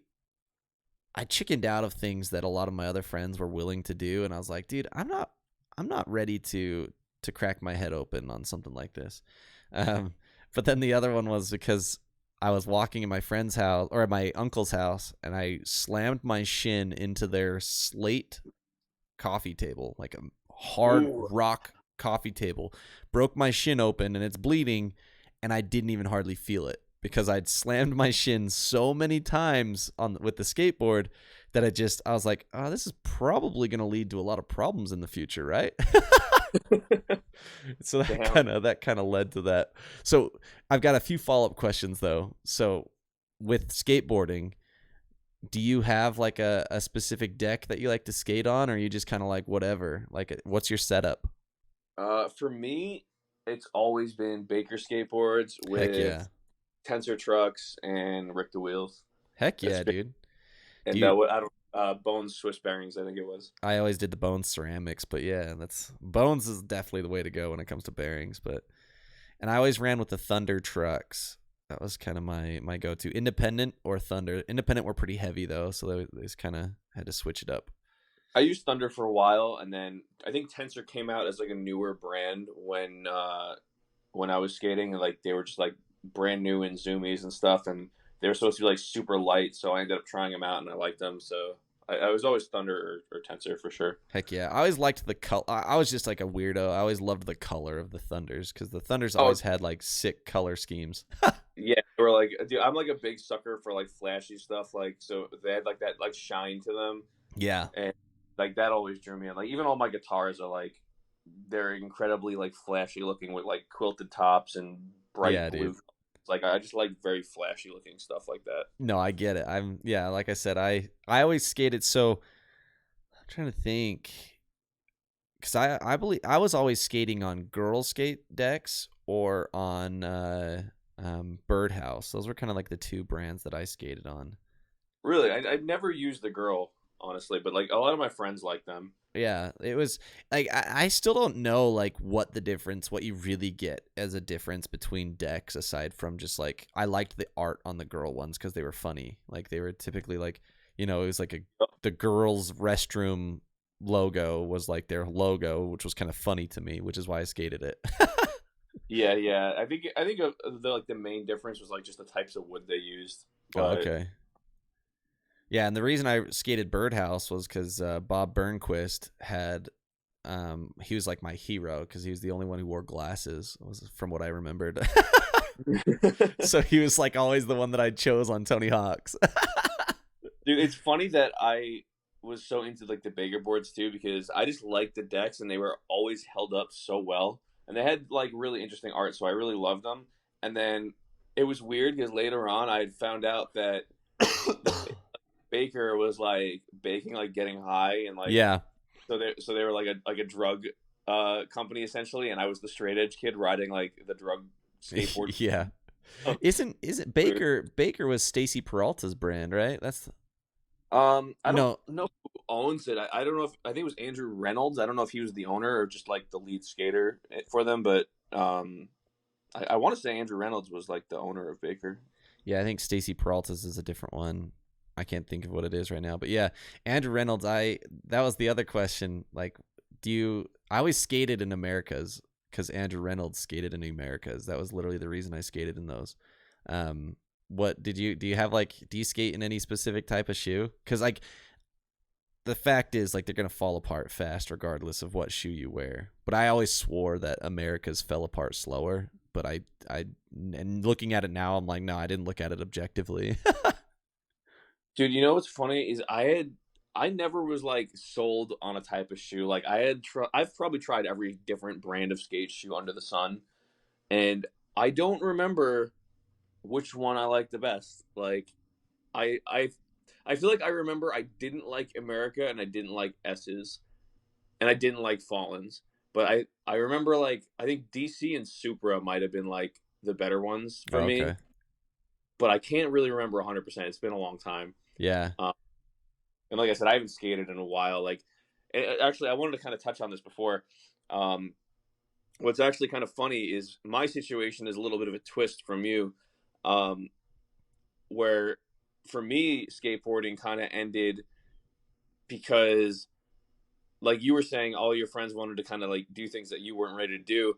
chickened out of things that a lot of my other friends were willing to do, and I was like, dude, I'm not ready to crack my head open on something like this. But then the other one was because I was walking in my friend's house or at my uncle's house, and I slammed my shin into their slate coffee table, like a hard Ooh. rock coffee table, broke my shin open and it's bleeding, and I didn't even hardly feel it because I'd slammed my shin so many times with the skateboard that I was like, oh, this is probably going to lead to a lot of problems in the future, right? So that kind of led to that. So I've got a few follow-up questions though. So with skateboarding, do you have like a specific deck that you like to skate on, or are you just kind of like whatever? Like, what's your setup? For me, it's always been Baker skateboards Heck yeah. with Tensor trucks and Rick the wheels. Heck That's yeah, been, dude. Do and you what I don't Bones Swiss bearings, I think it was. I always did the Bones ceramics, but yeah, that's Bones is definitely the way to go when it comes to bearings, but and I always ran with the Thunder trucks. That was kind of my go-to. Independent or Thunder. Independent were pretty heavy though, so they just kind of had to switch it up. I used Thunder for a while, and then I think Tensor came out as like a newer brand when I was skating, and like they were just like brand new in zoomies and stuff, and they were supposed to be like super light. So I ended up trying them out, and I liked them. So I was always Thunder or Tensor for sure. Heck yeah. I always liked the color. I was just like a weirdo. I always loved the color of the Thunders because the Thunders Oh always had like sick color schemes. yeah, or like dude, I'm like a big sucker for like flashy stuff. Like so they had like that like shine to them, Yeah. and like that always drew me in. Like even all my guitars are like they're incredibly like flashy looking with like quilted tops and bright Yeah, blue. dude. Like I just like very flashy looking stuff like that. No, I get it. Yeah, like I said, I always skated so I'm trying to think cuz I believe I was always skating on girl skate decks or on Birdhouse. Those were kind of like the two brands that I skated on. Really, I've never used the girl honestly, but like a lot of my friends like them. Yeah, it was like I still don't know like what you really get as a difference between decks aside from just like I liked the art on the girl ones because they were funny. Like they were typically like it was like the girls' restroom logo was like their logo, which was kind of funny to me, which is why I skated it. Yeah, yeah. I think the like the main difference was like just the types of wood they used. Oh, But okay. Yeah, and the reason I skated Birdhouse was because Bob Burnquist had, he was like my hero because he was the only one who wore glasses, was from what I remembered. So he was like always the one that I chose on Tony Hawk's. dude, it's funny that I was so into like the Baker boards too because I just liked the decks and they were always held up so well and they had like really interesting art, so I really loved them. And then it was weird because later on I had found out that Baker was like baking like getting high and like Yeah. so they were like a drug company essentially, and I was the straight edge kid riding like the drug skateboard. Yeah. Isn't Baker was Stacy Peralta's brand, right? That's I don't no. know who owns it. I don't know if I think it was Andrew Reynolds. I don't know if he was the owner or just like the lead skater for them, but I want to say Andrew Reynolds was like the owner of Baker. Yeah, I think Stacy Peralta's is a different one. I can't think of what it is right now, but yeah, Andrew Reynolds. That was the other question. Like, I always skated in Americas because Andrew Reynolds skated in the Americas. That was literally the reason I skated in those. What do you have like? Do you skate in any specific type of shoe? Because like, the fact is like they're gonna fall apart fast regardless of what shoe you wear. But I always swore that Americas fell apart slower. But and looking at it now, I'm like, no, I didn't look at it objectively. Dude, you know what's funny is I never was like sold on a type of shoe. Like I've probably tried every different brand of skate shoe under the sun, and I don't remember which one I like the best. Like I I I feel like I remember I didn't like America and I didn't like S's and I didn't like Fallens. But I remember like I think DC and Supra might have been like the better ones for me, Okay. but I can't really remember 100%. It's been a long time. Yeah. And like I said, I haven't skated in a while. Like, actually, I wanted to kind of touch on this before. Um, what's actually kind of funny is my situation is a little bit of a twist from you, um, where for me, skateboarding kind of ended because, like you were saying, all your friends wanted to kind of like do things that you weren't ready to do.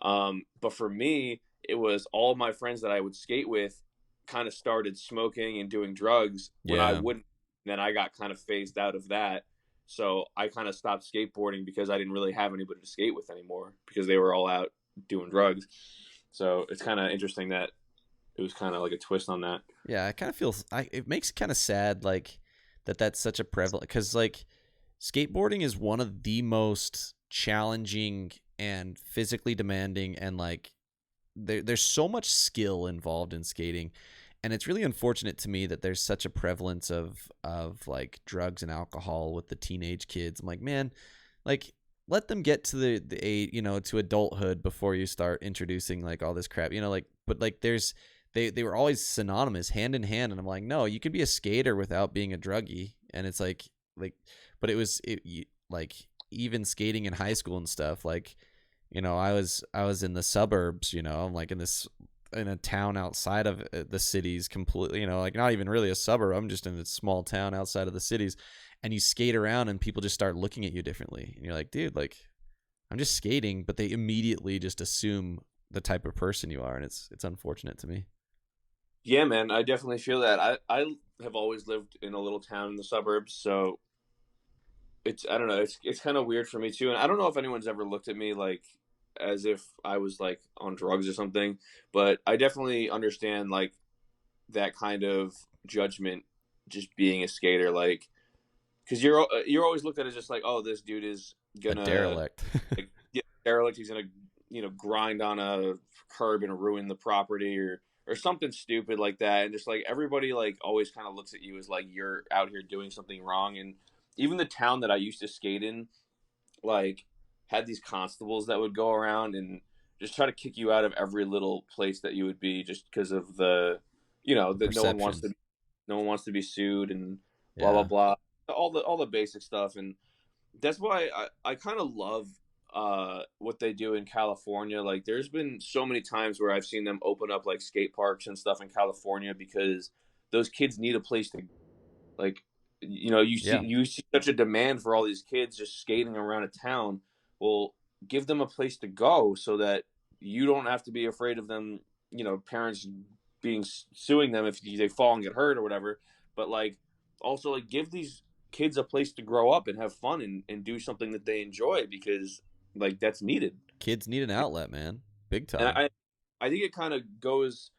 But for me, it was all my friends that I would skate with kind of started smoking and doing drugs when I Yeah. wouldn't. Then I got kind of phased out of that. So I kind of stopped skateboarding because I didn't really have anybody to skate with anymore because they were all out doing drugs. So it's kind of interesting that it was kind of like a twist on that. Yeah, I kind of feel it makes it kind of sad like that's such a prevalent cuz like skateboarding is one of the most challenging and physically demanding and like there's so much skill involved in skating, and it's really unfortunate to me that there's such a prevalence of like drugs and alcohol with the teenage kids. I'm like, man, like let them get to the age, to adulthood before you start introducing like all this crap, like, but like they were always synonymous, hand in hand, and I'm like, no, you could be a skater without being a druggie. And it's like, but like even skating in high school and stuff, like, I was in the suburbs, I'm like in a town outside of the cities completely, like not even really a suburb. I'm just in a small town outside of the cities, and you skate around and people just start looking at you differently. And you're like, dude, like, I'm just skating, but they immediately just assume the type of person you are. And it's unfortunate to me. Yeah, man, I definitely feel that. I have always lived in a little town in the suburbs, so I don't know, it's kind of weird for me too. And I don't know if anyone's ever looked at me like as if I was like on drugs or something, but I definitely understand like that kind of judgment just being a skater, like, because you're always looked at as just like, oh, this dude is A gonna derelict. like, yeah, derelict. He's gonna grind on a curb and ruin the property or something stupid like that. And just like everybody like always kind of looks at you as like you're out here doing something wrong. And even the town that I used to skate in, like, had these constables that would go around and just try to kick you out of every little place that you would be, just because of that no one wants to be sued and blah blah Yeah. blah, all the basic stuff. And that's why I kind of love what they do in California. Like, there's been so many times where I've seen them open up like skate parks and stuff in California because those kids need a place to, like, Yeah. you see such a demand for all these kids just skating around a town. Well, give them a place to go so that you don't have to be afraid of them, parents suing them if they fall and get hurt or whatever. But like, also like, give these kids a place to grow up and have fun and do something that they enjoy, because like that's needed. Kids need an outlet, man. Big And time. I think it kind of goes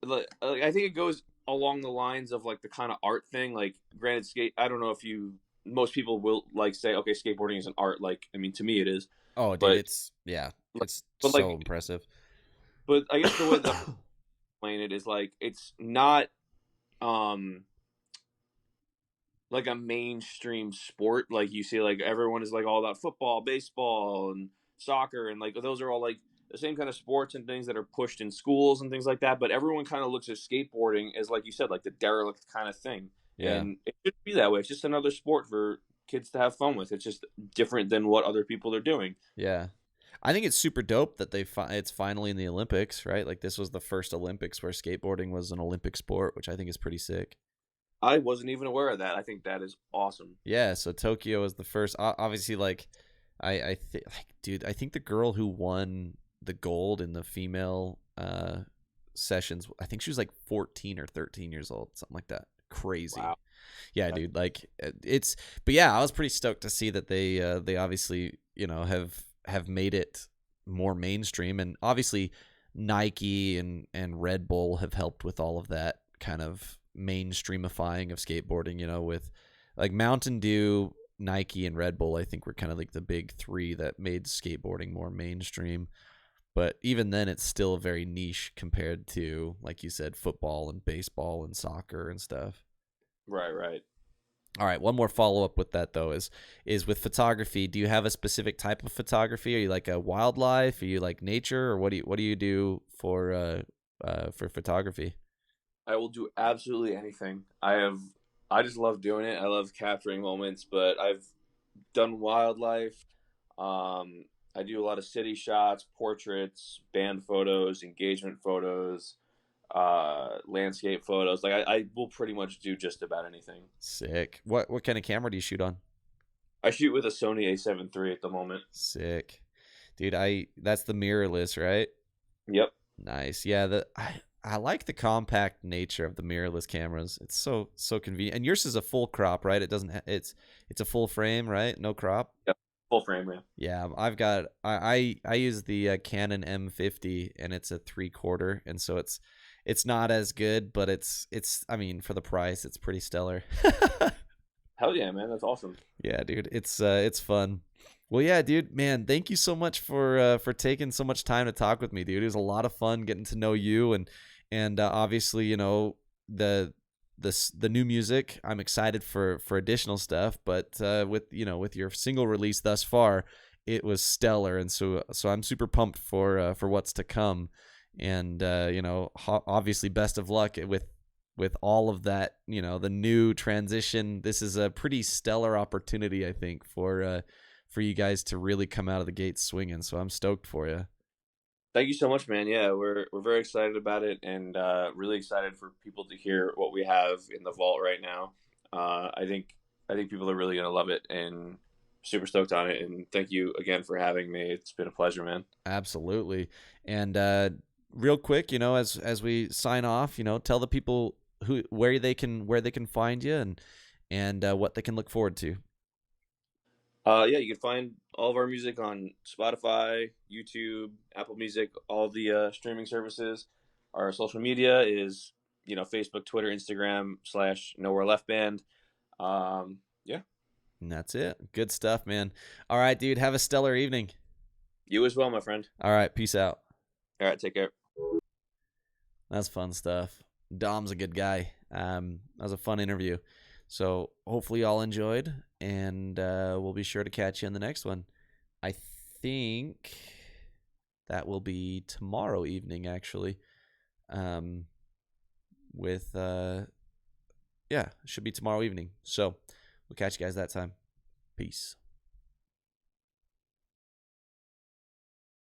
like, I think it goes along the lines of like the kind of art thing. Like, granted, I don't know if most people will like say, okay, skateboarding is an art. Like, I mean, to me it is. Oh, dude, But it's but so like, impressive. but I guess the way that I explain it is like, it's not um like a mainstream sport. Like, you see like everyone is like all about football, baseball, and soccer, and like those are all like the same kind of sports and things that are pushed in schools and things like that. But everyone kind of looks at skateboarding as, like you said, like the derelict kind of thing. Yeah. And it should be that way. It's just another sport for kids to have fun with. It's just different than what other people are doing. Yeah. I think it's super dope that it's finally in the Olympics, right? Like, this was the first Olympics where skateboarding was an Olympic sport, which I think is pretty sick. I wasn't even aware of that. I think that is awesome. Yeah, so Tokyo was the first. Obviously, like, I think, like, dude, I think the girl who won the gold in the female sessions, I think she was like 14 or 13 years old, something like that. Crazy. Wow. Yeah, dude. Like, but yeah, I was pretty stoked to see that they obviously have made it more mainstream, and obviously Nike and Red Bull have helped with all of that kind of mainstreamifying of skateboarding. With like Mountain Dew, Nike, and Red Bull, I think were kind of like the big three that made skateboarding more mainstream. But even then, it's still very niche compared to, like you said, football and baseball and soccer and stuff. Right. All right, one more follow up with that though is with photography. Do you have a specific type of photography? Are you like a wildlife? Are you like nature, or what do you do for photography? I will do absolutely anything. I just love doing it. I love capturing moments, but I've done wildlife. I do a lot of city shots, portraits, band photos, engagement photos, landscape photos. Like, I will pretty much do just about anything. Sick. What kind of camera do you shoot on? I shoot with a Sony A7 III at the moment. Sick, dude. That's the mirrorless, right? Yep. Nice. Yeah. I like the compact nature of the mirrorless cameras. It's so convenient. And yours is a full crop, right? It doesn't. It's a full frame, right? No crop. Yep. Full frame, yeah. Yeah, I've got. I use the Canon M50, and it's a 3/4, and so it's not as good, but it's. I mean, for the price, it's pretty stellar. Hell yeah, man! That's awesome. Yeah, dude, it's fun. Well, yeah, dude, man, thank you so much for taking so much time to talk with me, dude. It was a lot of fun getting to know you, and obviously, the the new music. I'm excited for additional stuff, but with your single release thus far, it was stellar, and so I'm super pumped for what's to come, and obviously best of luck with all of that, the new transition. This is a pretty stellar opportunity, I think, for you guys to really come out of the gates swinging. So I'm stoked for you. Thank you so much, man. Yeah, we're very excited about it, and really excited for people to hear what we have in the vault right now. I think people are really gonna love it, and super stoked on it. And thank you again for having me. It's been a pleasure, man. Absolutely. And real quick, as we sign off, tell the people where they can find you, and what they can look forward to. Yeah, you can find all of our music on Spotify, YouTube, Apple Music, all the streaming services. Our social media is, Facebook, Twitter, Instagram / Nowhere Left Band. Yeah, And that's it. Good stuff, man. All right, dude. Have a stellar evening. you as well, my friend. All right. Peace out. All right, take care. That's fun stuff. Dom's a good guy. That was a fun interview. So hopefully y'all enjoyed, and we'll be sure to catch you in the next one. I think that will be tomorrow evening, actually. It should be tomorrow evening. So we'll catch you guys that time. Peace.